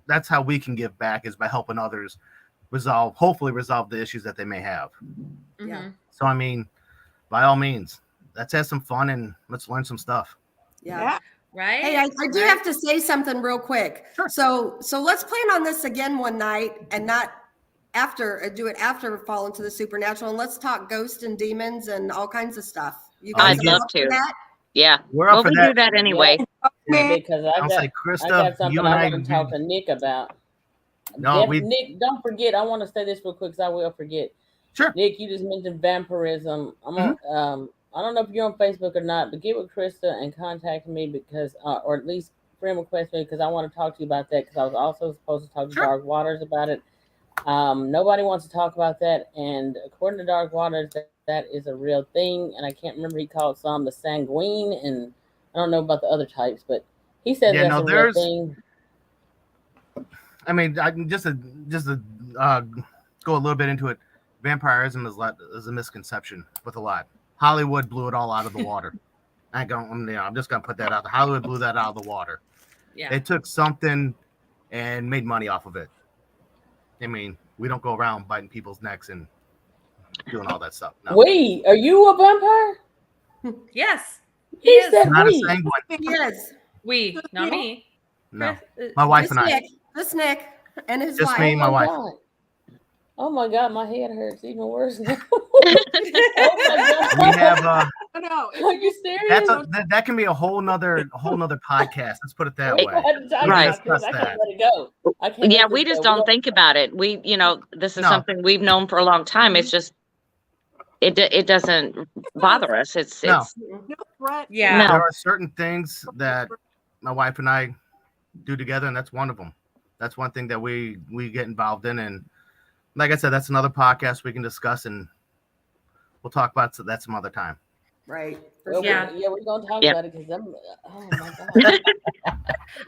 [SPEAKER 6] that's how we can give back is by helping others hopefully resolve the issues that they may have.
[SPEAKER 2] Yeah.
[SPEAKER 6] So, I mean, by all means, let's have some fun and let's learn some stuff.
[SPEAKER 2] Yeah.
[SPEAKER 4] Right?
[SPEAKER 2] Hey, I do have to say something real quick.
[SPEAKER 6] Sure.
[SPEAKER 2] So let's plan on this again one night and not do it after Fall into the Supernatural, and let's talk ghosts and demons and all kinds of stuff. You guys
[SPEAKER 5] I'd love
[SPEAKER 2] up for
[SPEAKER 5] to.
[SPEAKER 2] that?
[SPEAKER 5] Yeah.
[SPEAKER 6] We're up
[SPEAKER 5] Well,
[SPEAKER 6] for
[SPEAKER 5] we
[SPEAKER 6] that.
[SPEAKER 5] do that anyway.
[SPEAKER 1] Yeah, because I
[SPEAKER 6] I'll
[SPEAKER 1] got,
[SPEAKER 6] say, Krista,
[SPEAKER 1] I got something
[SPEAKER 6] you and
[SPEAKER 1] I
[SPEAKER 6] I
[SPEAKER 1] want to talk to Nick about.
[SPEAKER 6] No,
[SPEAKER 1] Nick, don't forget. I want to say this real quick because I will forget.
[SPEAKER 6] Sure.
[SPEAKER 1] Nick, you just mentioned vampirism. I'm on. I don't know if you're on Facebook or not, but get with Krista and contact me because, or at least friend request me because I want to talk to you about that because I was also supposed to talk to Dark Waters about it. Nobody wants to talk about that, and according to Dark Waters, that is a real thing. And I can't remember, he called some the sanguine, and I don't know about the other types, but he said that's a real thing.
[SPEAKER 6] I mean, I can just to go a little bit into it. Vampirism is a misconception with a lot. Hollywood blew it all out of the water. I'm just gonna put that out there. Hollywood blew that out of the water.
[SPEAKER 4] Yeah.
[SPEAKER 6] They took something and made money off of it. I mean, we don't go around biting people's necks and doing all that stuff. No.
[SPEAKER 1] Wait, are you a vampire?
[SPEAKER 4] Yes.
[SPEAKER 1] He said
[SPEAKER 6] Not a
[SPEAKER 1] we.
[SPEAKER 6] sanguine.
[SPEAKER 2] Yes.
[SPEAKER 4] We, not me.
[SPEAKER 6] No.
[SPEAKER 4] Chris,
[SPEAKER 6] My wife and I.
[SPEAKER 2] This Nick and his
[SPEAKER 6] Just
[SPEAKER 2] wife.
[SPEAKER 6] me, my wife.
[SPEAKER 1] God. Oh my God, my head hurts even worse now. Oh my
[SPEAKER 6] We
[SPEAKER 1] God.
[SPEAKER 6] have
[SPEAKER 3] No,
[SPEAKER 1] Are you serious?
[SPEAKER 6] that can be a whole nother podcast. Let's put it that
[SPEAKER 1] We
[SPEAKER 6] way.
[SPEAKER 1] had to talk
[SPEAKER 6] We can
[SPEAKER 5] Right.
[SPEAKER 1] about this.
[SPEAKER 6] discuss
[SPEAKER 1] I can't
[SPEAKER 6] that.
[SPEAKER 1] let it go. I can't
[SPEAKER 5] Yeah,
[SPEAKER 1] let this
[SPEAKER 5] we just
[SPEAKER 1] go. We
[SPEAKER 5] don't think about it. This is
[SPEAKER 6] No.
[SPEAKER 5] something we've known for a long time. It's just it doesn't bother us.
[SPEAKER 6] No.
[SPEAKER 5] It's
[SPEAKER 3] no threat.
[SPEAKER 4] Yeah.
[SPEAKER 6] There
[SPEAKER 5] no.
[SPEAKER 6] are certain things that my wife and I do together, and that's one of them. That's one thing that we get involved in, and like I said, that's another podcast we can discuss, and we'll talk about that some other time.
[SPEAKER 2] Right. For
[SPEAKER 1] Well,
[SPEAKER 2] sure.
[SPEAKER 4] Yeah.
[SPEAKER 1] we're gonna talk
[SPEAKER 5] Yep.
[SPEAKER 1] about it because I'm. Oh my God.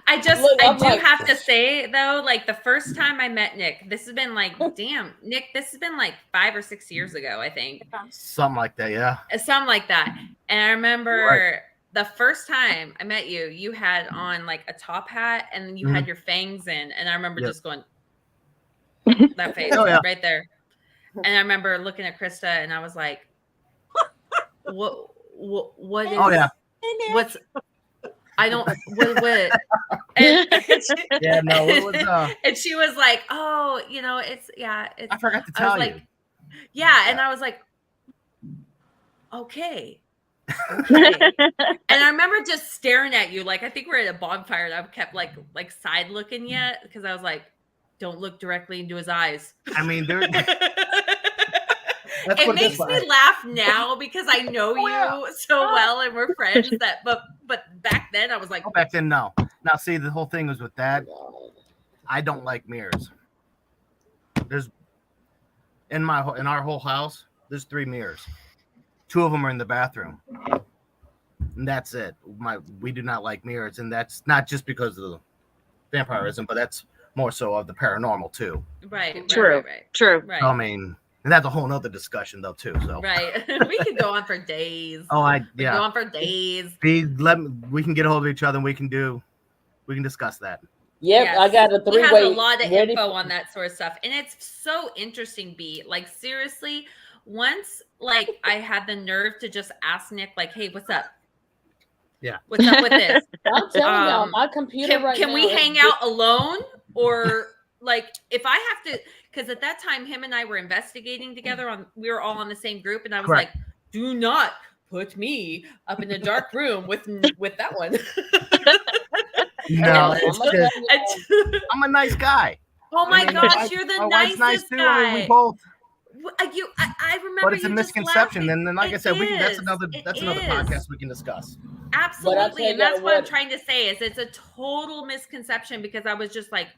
[SPEAKER 4] I
[SPEAKER 1] Look,
[SPEAKER 4] I
[SPEAKER 1] I'm
[SPEAKER 4] do
[SPEAKER 1] like-
[SPEAKER 4] have to say though, like the first time I met Nick, this has been like, damn, Nick, this has been like 5 or 6 years ago, I think.
[SPEAKER 6] Something like that, yeah.
[SPEAKER 4] Something like that. And I remember the first time I met you, you had on like a top hat and you had your fangs in. And I remember
[SPEAKER 6] Yep.
[SPEAKER 4] just going, that face
[SPEAKER 6] Oh, yeah.
[SPEAKER 4] right there. And I remember looking at Krista and I was like, what is,
[SPEAKER 6] Oh, yeah.
[SPEAKER 4] what's, I don't, what, and,
[SPEAKER 6] Yeah, no, it was,
[SPEAKER 4] and she was like, oh, it's,
[SPEAKER 6] I forgot to
[SPEAKER 4] I was
[SPEAKER 6] tell
[SPEAKER 4] like,
[SPEAKER 6] you.
[SPEAKER 4] yeah. And I was like, okay. And I remember just staring at you. Like, I think we're at a bonfire and I kept like side looking yet. Because I was like, don't look directly into his eyes.
[SPEAKER 6] I mean, there.
[SPEAKER 4] It makes me laugh now because I know you so well and we're friends but back then I was like,
[SPEAKER 6] Back then, no. Now, see, the whole thing was with that. I don't like mirrors. There's in our whole house. There's 3 mirrors. 2 of them are in the bathroom, and that's it. We do not like mirrors, and that's not just because of the vampirism, but that's more so of the paranormal too.
[SPEAKER 4] right.
[SPEAKER 5] True.
[SPEAKER 6] I mean, and that's a whole nother discussion though too. So
[SPEAKER 4] Right. We could go on for days.
[SPEAKER 6] Oh,
[SPEAKER 4] We could go on for days.
[SPEAKER 6] We can get a hold of each other and we can discuss that.
[SPEAKER 1] Yep,
[SPEAKER 4] Yes.
[SPEAKER 1] I got a 3-way.
[SPEAKER 4] He has a lot of
[SPEAKER 1] ready
[SPEAKER 4] info
[SPEAKER 1] for-
[SPEAKER 4] on that sort of stuff. And it's so interesting, B. Like, seriously, once, like, I had the nerve to just ask Nick, like, hey, what's up?
[SPEAKER 6] Yeah.
[SPEAKER 4] What's up with this?
[SPEAKER 1] I'm telling y'all, my computer
[SPEAKER 4] Can we hang out alone? Or, like, if I have to, because at that time, him and I were investigating together. We were all on the same group. And I was
[SPEAKER 6] Correct.
[SPEAKER 4] like, do not put me up in a dark room with that one.
[SPEAKER 6] No,
[SPEAKER 1] I'm
[SPEAKER 6] it's
[SPEAKER 1] gonna
[SPEAKER 6] just,
[SPEAKER 1] tell y'all,
[SPEAKER 6] I'm a nice guy.
[SPEAKER 4] Oh my
[SPEAKER 6] I mean,
[SPEAKER 4] gosh, you're the
[SPEAKER 6] my wife's
[SPEAKER 4] nicest
[SPEAKER 6] nice too.
[SPEAKER 4] guy.
[SPEAKER 6] I mean, we both.
[SPEAKER 4] I remember,
[SPEAKER 6] But it's a
[SPEAKER 4] you just
[SPEAKER 6] misconception,
[SPEAKER 4] laughing.
[SPEAKER 6] and then, like I
[SPEAKER 4] It
[SPEAKER 6] said, that's
[SPEAKER 4] is.
[SPEAKER 6] another
[SPEAKER 4] It
[SPEAKER 6] podcast
[SPEAKER 4] is.
[SPEAKER 6] we can discuss.
[SPEAKER 4] Absolutely, and
[SPEAKER 1] y'all
[SPEAKER 4] that's what I'm
[SPEAKER 1] what-
[SPEAKER 4] trying to say is it's a total misconception because I was just like,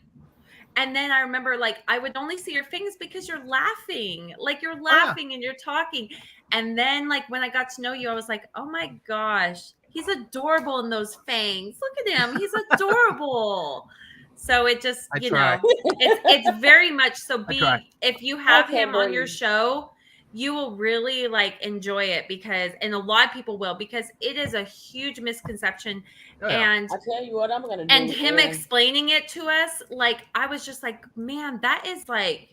[SPEAKER 4] and then I remember like I would only see your fangs because you're laughing, like you're laughing and you're talking, and then like when I got to know you, I was like, oh my gosh, he's adorable in those fangs. Look at him, he's adorable. So it just,
[SPEAKER 6] I try.
[SPEAKER 4] it's very much so.
[SPEAKER 6] I try.
[SPEAKER 4] If you have
[SPEAKER 1] can't
[SPEAKER 4] him on your
[SPEAKER 1] breathe.
[SPEAKER 4] show, you will really like enjoy it because, and a lot of people will, because it is a huge misconception.
[SPEAKER 6] Oh, yeah.
[SPEAKER 4] And
[SPEAKER 1] I tell you what I'm gonna do.
[SPEAKER 4] and him explaining it to us, like I was just like, man, that is like,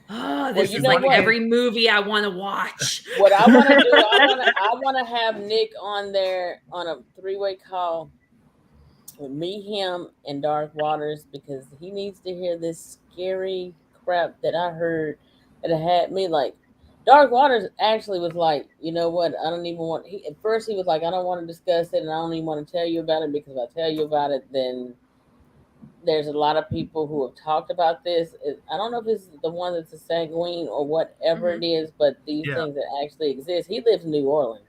[SPEAKER 4] oh, this
[SPEAKER 1] you
[SPEAKER 4] is
[SPEAKER 1] know
[SPEAKER 4] like
[SPEAKER 1] what?
[SPEAKER 4] every movie I want to watch.
[SPEAKER 1] What I want to do, I want to have Nick on there on a 3-way call with me, him, and Dark Waters because he needs to hear this scary crap that I heard that had me like. Dark Waters actually was like, you know what? I don't even want. At first, he was like, I don't want to discuss it, and I don't even want to tell you about it because if I tell you about it, then there's a lot of people who have talked about this. I don't know if it's the one that's a sanguine or whatever it is, but these things that actually exist. He lives in New Orleans.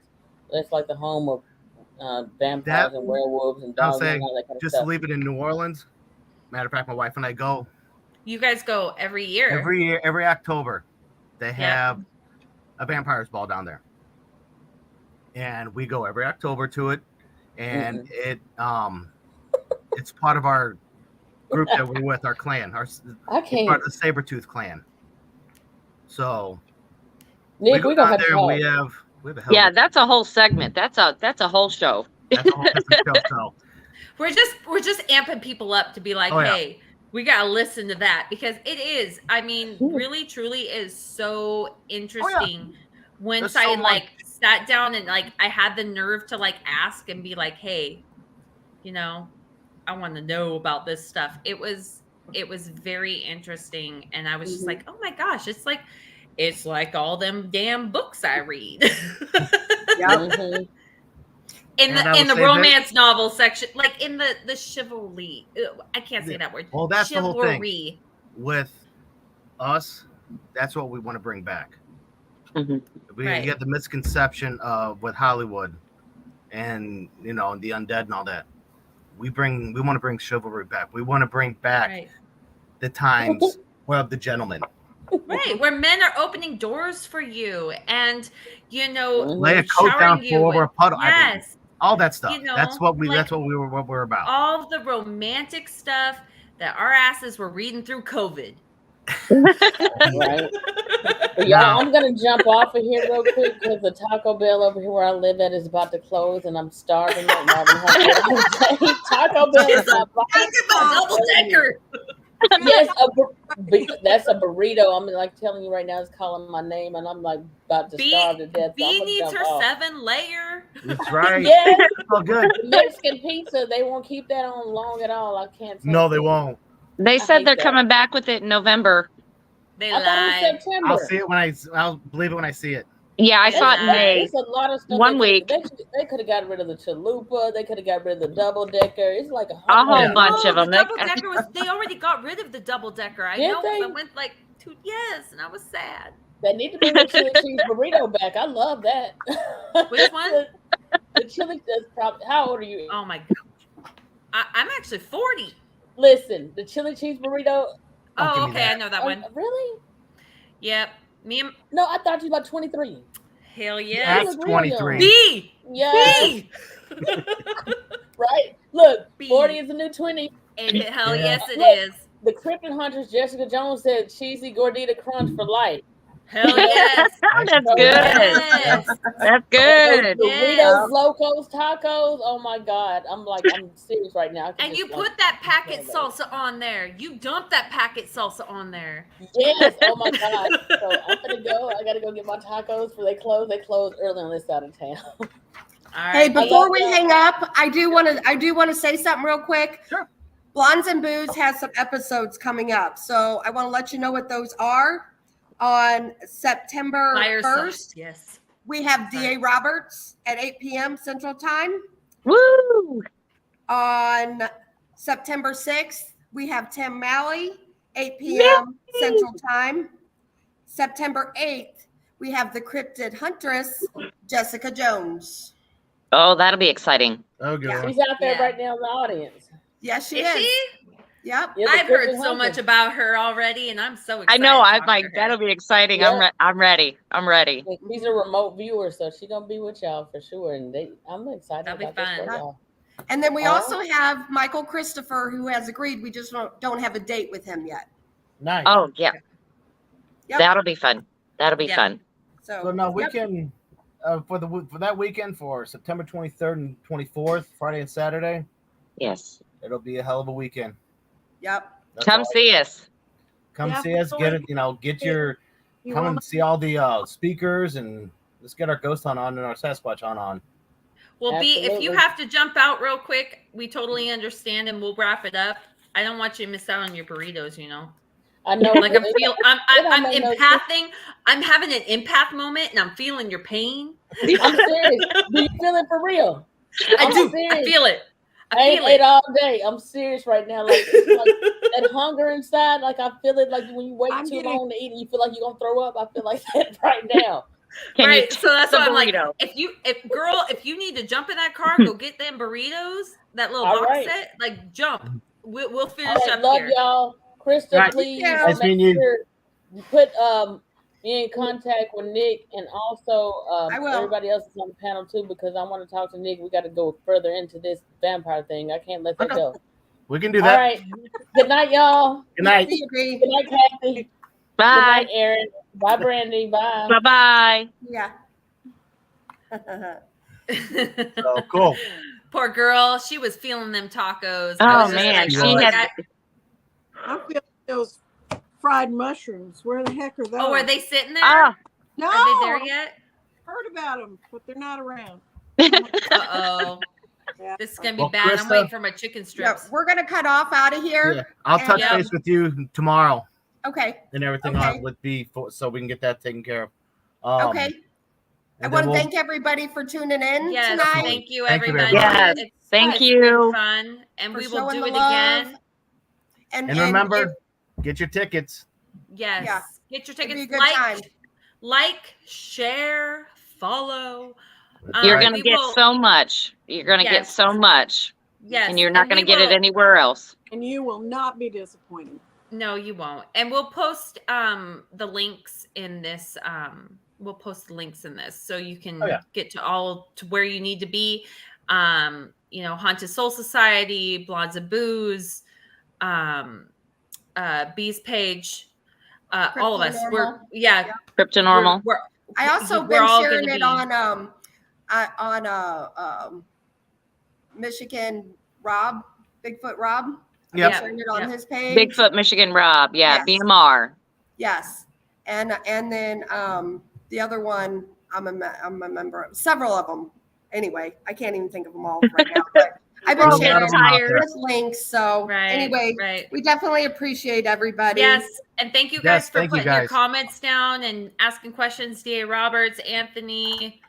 [SPEAKER 1] That's like the home of vampires and werewolves and
[SPEAKER 6] I'm
[SPEAKER 1] dogs and
[SPEAKER 6] saying,
[SPEAKER 1] all that kind of
[SPEAKER 6] just
[SPEAKER 1] stuff.
[SPEAKER 6] leave it in New Orleans. Matter of fact, my wife and I go
[SPEAKER 4] You guys go every year.
[SPEAKER 6] every year, every October. They have a vampires ball down there, and we go every October to it. And it's part of our group that we're with, our clan.
[SPEAKER 1] I
[SPEAKER 6] It's
[SPEAKER 1] can't.
[SPEAKER 6] part of the Sabretooth clan. So
[SPEAKER 1] Nick,
[SPEAKER 6] we
[SPEAKER 1] we're
[SPEAKER 6] go
[SPEAKER 1] gonna
[SPEAKER 6] down
[SPEAKER 1] have to
[SPEAKER 6] there.
[SPEAKER 1] talk.
[SPEAKER 6] We have a hell
[SPEAKER 5] Yeah,
[SPEAKER 6] of a,
[SPEAKER 5] that's a whole segment. That's a whole show.
[SPEAKER 6] that's a whole different show. So
[SPEAKER 4] We're just amping people up to be like,
[SPEAKER 6] Oh, yeah.
[SPEAKER 4] hey, we gotta listen to that because it is, I mean, really truly is so interesting. Once
[SPEAKER 6] There's so
[SPEAKER 4] I
[SPEAKER 6] much.
[SPEAKER 4] like sat down and like I had the nerve to like ask and be like, hey, I want to know about this stuff. It was it was very interesting, and I was just like, oh my gosh, it's like all them damn books I read.
[SPEAKER 2] Yep.
[SPEAKER 4] In the romance novel section, like in the chivalry. I can't say that word.
[SPEAKER 6] Well, that's
[SPEAKER 4] chivalry.
[SPEAKER 6] the whole thing. With us, that's what we want to bring back. You get the misconception of with Hollywood and the undead and all that. We want to bring chivalry back. We want to bring back the times of the gentleman.
[SPEAKER 4] Right, where men are opening doors for you and
[SPEAKER 6] lay a coat down over a puddle. Yes. All that stuff. That's what we're about.
[SPEAKER 4] All the romantic stuff that our asses were reading through COVID.
[SPEAKER 1] Right. Y'all, I'm gonna jump off of here real quick because the Taco Bell over here where I live at is about to close, and I'm starving right now. Taco Bell is not
[SPEAKER 4] double decker.
[SPEAKER 1] Yes, that's a burrito. I'm like telling you right now, it's calling my name, and I'm like about to starve to death.
[SPEAKER 4] B needs her 7-layer.
[SPEAKER 6] That's right.
[SPEAKER 1] Yes,
[SPEAKER 6] it's all good.
[SPEAKER 1] Mexican pizza. They won't keep that on long at all. I can't.
[SPEAKER 6] No, they won't.
[SPEAKER 5] They said they're coming back with it in November.
[SPEAKER 4] They
[SPEAKER 1] lied. September.
[SPEAKER 6] I'll see it I'll believe it when I see it.
[SPEAKER 5] Yeah, I saw it in May.
[SPEAKER 1] It's a lot of stuff.
[SPEAKER 5] 1 week.
[SPEAKER 1] They could have got rid of the chalupa. They could have got rid of the double decker. It's like a
[SPEAKER 5] whole bunch of them.
[SPEAKER 4] The double decker they already got rid of the double decker. I know. I went like 2 years, and I was sad.
[SPEAKER 1] They need to bring the chili cheese burrito back. I love that.
[SPEAKER 4] Which one?
[SPEAKER 1] The chili. How old are you?
[SPEAKER 4] Oh my god, I'm actually 40.
[SPEAKER 1] Listen, the chili cheese burrito.
[SPEAKER 4] Oh, okay, I know that one.
[SPEAKER 1] Really?
[SPEAKER 4] Yep.
[SPEAKER 1] No, I thought you were about 23.
[SPEAKER 4] Hell yeah.
[SPEAKER 6] That's 23.
[SPEAKER 4] B.
[SPEAKER 1] Yeah. Right. Look, 40 is a new 20.
[SPEAKER 4] Hell yes, it is.
[SPEAKER 1] The Krypton Hunters, Jessica Jones said cheesy gordita crunch for life.
[SPEAKER 4] Hell yes.
[SPEAKER 5] That's good.
[SPEAKER 4] Yes.
[SPEAKER 5] That's good.
[SPEAKER 1] Doritos, Locos, tacos. Oh my God. I'm serious right now.
[SPEAKER 4] And you put that packet salsa on there. You dump that packet salsa on there.
[SPEAKER 1] Yes. Oh my God. So I'm gonna go. I gotta go get my tacos before they close. They close early on this side of town.
[SPEAKER 4] All right.
[SPEAKER 2] Hey, before we hang up, I do want to say something real quick.
[SPEAKER 6] Sure.
[SPEAKER 2] Blondes and Booze has some episodes coming up, so I want to let you know what those are. On September 1st,
[SPEAKER 4] yes,
[SPEAKER 2] we have D.A. Roberts at 8 p.m. Central Time.
[SPEAKER 5] Woo!
[SPEAKER 2] On September 6th, we have Tim Malley, 8 p.m. Central Time. September 8th, we have the Cryptid Huntress, Jessica Jones.
[SPEAKER 5] Oh, that'll be exciting.
[SPEAKER 6] Oh, good.
[SPEAKER 1] She's out there right now in the audience.
[SPEAKER 2] Yes, she is.
[SPEAKER 4] She?
[SPEAKER 2] Yep.
[SPEAKER 1] Yeah,
[SPEAKER 4] I've heard so much about her already, and I'm so excited.
[SPEAKER 5] I know. I'm like, that'll be exciting.
[SPEAKER 1] Yeah.
[SPEAKER 5] I'm ready. I'm ready.
[SPEAKER 1] She's a remote viewer, so she's gonna be with y'all for sure. And I'm excited
[SPEAKER 4] That'll
[SPEAKER 1] about
[SPEAKER 4] be
[SPEAKER 1] this
[SPEAKER 4] fun.
[SPEAKER 1] for y'all.
[SPEAKER 2] And then we also have Michael Christopher, who has agreed. We just don't have a date with him yet.
[SPEAKER 6] Nice.
[SPEAKER 5] Oh yeah.
[SPEAKER 2] Yep.
[SPEAKER 5] That'll be fun. That'll be fun.
[SPEAKER 6] So now we can for that weekend for September 23rd and 24th, Friday and Saturday.
[SPEAKER 5] Yes.
[SPEAKER 6] It'll be a hell of a weekend.
[SPEAKER 2] Yep.
[SPEAKER 5] Come see us.
[SPEAKER 6] Come see us. Get it. Come and see all the speakers, and let's get our ghost hunt on and our Sasquatch hunt on.
[SPEAKER 4] Well, B, if you have to jump out real quick, we totally understand, and we'll wrap it up. I don't want you to miss out on your burritos.
[SPEAKER 1] I know.
[SPEAKER 4] Like I'm empathing. I'm having an empath moment, and I'm feeling your pain.
[SPEAKER 1] I'm serious. Do you feel it for real?
[SPEAKER 4] I do. I feel it.
[SPEAKER 1] I ate all day. I'm serious right now. Like, it's like that hunger inside. Like I feel it. Like when you wait too long to eat, and you feel like you're gonna throw up. I feel like that right now.
[SPEAKER 4] Right. So that's why I'm like, if you need to jump in that car, go get them burritos, that little box set. Like jump. We'll finish up
[SPEAKER 1] love
[SPEAKER 4] here.
[SPEAKER 1] Y'all, Krista. Please make sure you put me in contact with Nick, and also everybody else is on the panel too, because I want to talk to Nick. We got to go further into this vampire thing. I can't let that go.
[SPEAKER 6] We can do that.
[SPEAKER 1] All right. Good night, y'all.
[SPEAKER 6] Good night.
[SPEAKER 1] Good night, Kathy.
[SPEAKER 5] Bye.
[SPEAKER 1] Good night, Aaron. Bye, Brandy. Bye.
[SPEAKER 5] Bye-bye.
[SPEAKER 2] Yeah.
[SPEAKER 6] So cool.
[SPEAKER 4] Poor girl. She was feeling them tacos.
[SPEAKER 5] Oh, man.
[SPEAKER 3] I'm feeling those fried mushrooms. Where the heck are those?
[SPEAKER 4] Oh, are they sitting there?
[SPEAKER 3] No.
[SPEAKER 4] Are they there yet?
[SPEAKER 3] Heard about them, but they're not around.
[SPEAKER 4] Uh-oh.
[SPEAKER 3] Yeah.
[SPEAKER 4] This is gonna be
[SPEAKER 6] Well,
[SPEAKER 4] bad. I'm
[SPEAKER 6] Krista-
[SPEAKER 4] waiting for my chicken
[SPEAKER 2] Yeah,
[SPEAKER 4] strips.
[SPEAKER 2] we're gonna cut off out of here.
[SPEAKER 6] Yeah, I'll touch
[SPEAKER 4] Yeah.
[SPEAKER 6] base with you tomorrow
[SPEAKER 2] Okay.
[SPEAKER 6] and everything
[SPEAKER 2] Okay.
[SPEAKER 6] on with B so we can get that taken care of.
[SPEAKER 2] Okay. I
[SPEAKER 6] and
[SPEAKER 2] want
[SPEAKER 6] then
[SPEAKER 2] to
[SPEAKER 6] we'll-
[SPEAKER 2] thank everybody for tuning in
[SPEAKER 4] Yes,
[SPEAKER 2] tonight.
[SPEAKER 4] thank you,
[SPEAKER 6] Thank you,
[SPEAKER 4] everybody.
[SPEAKER 6] everybody.
[SPEAKER 5] Yes,
[SPEAKER 4] It's
[SPEAKER 5] thank
[SPEAKER 4] been
[SPEAKER 5] you.
[SPEAKER 4] fun, and
[SPEAKER 2] for
[SPEAKER 4] we will
[SPEAKER 2] showing
[SPEAKER 4] do
[SPEAKER 2] the
[SPEAKER 4] it
[SPEAKER 2] love.
[SPEAKER 4] again.
[SPEAKER 2] And
[SPEAKER 6] remember, get your tickets.
[SPEAKER 4] Yes,
[SPEAKER 2] Yeah.
[SPEAKER 4] get your
[SPEAKER 2] It'd be a
[SPEAKER 4] tickets.
[SPEAKER 2] good time.
[SPEAKER 4] Like, share, follow.
[SPEAKER 5] You're
[SPEAKER 6] Right.
[SPEAKER 5] going to
[SPEAKER 4] we
[SPEAKER 5] get
[SPEAKER 4] will-
[SPEAKER 5] so much. You're going to get
[SPEAKER 4] Yes.
[SPEAKER 5] so much.
[SPEAKER 4] Yes,
[SPEAKER 5] And you're not
[SPEAKER 4] and
[SPEAKER 5] going to
[SPEAKER 4] we
[SPEAKER 5] get it
[SPEAKER 4] will-
[SPEAKER 5] anywhere else.
[SPEAKER 3] And you will not be disappointed.
[SPEAKER 4] No, you won't. And we'll post the links in this. We'll post the links in this so you can get to where you need to be. Haunted Soul Society, Blondes and Booze, Bee's page, all of us.
[SPEAKER 2] Crypto-normal.
[SPEAKER 5] Crypto-normal.
[SPEAKER 2] I also
[SPEAKER 4] we're
[SPEAKER 2] been
[SPEAKER 4] all
[SPEAKER 2] sharing
[SPEAKER 4] gonna
[SPEAKER 2] it
[SPEAKER 4] be-
[SPEAKER 2] on Michigan Rob, Bigfoot Rob.
[SPEAKER 6] Yep.
[SPEAKER 2] Sharing it on his page.
[SPEAKER 5] Bigfoot Michigan Rob. Yeah,
[SPEAKER 2] Yes.
[SPEAKER 5] BMR.
[SPEAKER 2] Yes, and then the other one I'm a member of. Several of them. Anyway, I can't even think of them all right now. But I've been
[SPEAKER 5] We're all
[SPEAKER 2] sharing
[SPEAKER 5] getting tired.
[SPEAKER 2] with links. So anyway,
[SPEAKER 4] right.
[SPEAKER 2] we definitely appreciate everybody.
[SPEAKER 4] Yes, and thank you guys
[SPEAKER 6] Yes,
[SPEAKER 4] for
[SPEAKER 6] thank you
[SPEAKER 4] putting your
[SPEAKER 6] guys.
[SPEAKER 4] comments down and asking questions. D.A. Roberts, Anthony,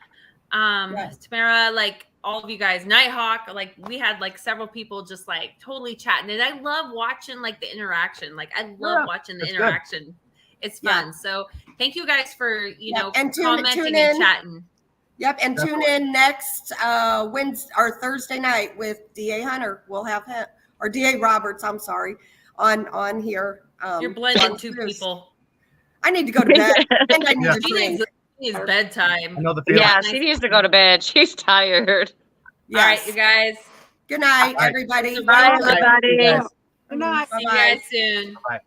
[SPEAKER 2] Yes.
[SPEAKER 4] Tamara, like all of you guys, Nighthawk, like we had like several people just like totally chatting, and I love watching like the interaction. Like I love watching the
[SPEAKER 6] it's good.
[SPEAKER 4] interaction. It's fun.
[SPEAKER 2] Yeah.
[SPEAKER 4] So thank you guys for
[SPEAKER 2] and
[SPEAKER 4] commenting
[SPEAKER 2] tune
[SPEAKER 4] and
[SPEAKER 2] in.
[SPEAKER 4] chatting.
[SPEAKER 2] Yep, and tune in next Wednesday or Thursday night with D.A. Hunter. We'll have him or D.A. Roberts. I'm sorry, on here.
[SPEAKER 4] You're blending
[SPEAKER 2] on
[SPEAKER 4] two
[SPEAKER 2] Tuesday.
[SPEAKER 4] people.
[SPEAKER 2] I need to go to bed. And I need
[SPEAKER 6] Yeah.
[SPEAKER 2] to
[SPEAKER 4] She
[SPEAKER 2] drink.
[SPEAKER 4] needs bedtime.
[SPEAKER 6] I know the feeling.
[SPEAKER 5] Yeah, she needs to go to bed. She's tired.
[SPEAKER 2] Yes.
[SPEAKER 4] All right, you guys.
[SPEAKER 2] Good night,
[SPEAKER 6] All right.
[SPEAKER 2] everybody.
[SPEAKER 5] Bye,
[SPEAKER 2] Well done.
[SPEAKER 5] everybody.
[SPEAKER 6] Guys.
[SPEAKER 3] Good night.
[SPEAKER 4] See you
[SPEAKER 2] Bye-bye.
[SPEAKER 4] guys soon.
[SPEAKER 6] Bye.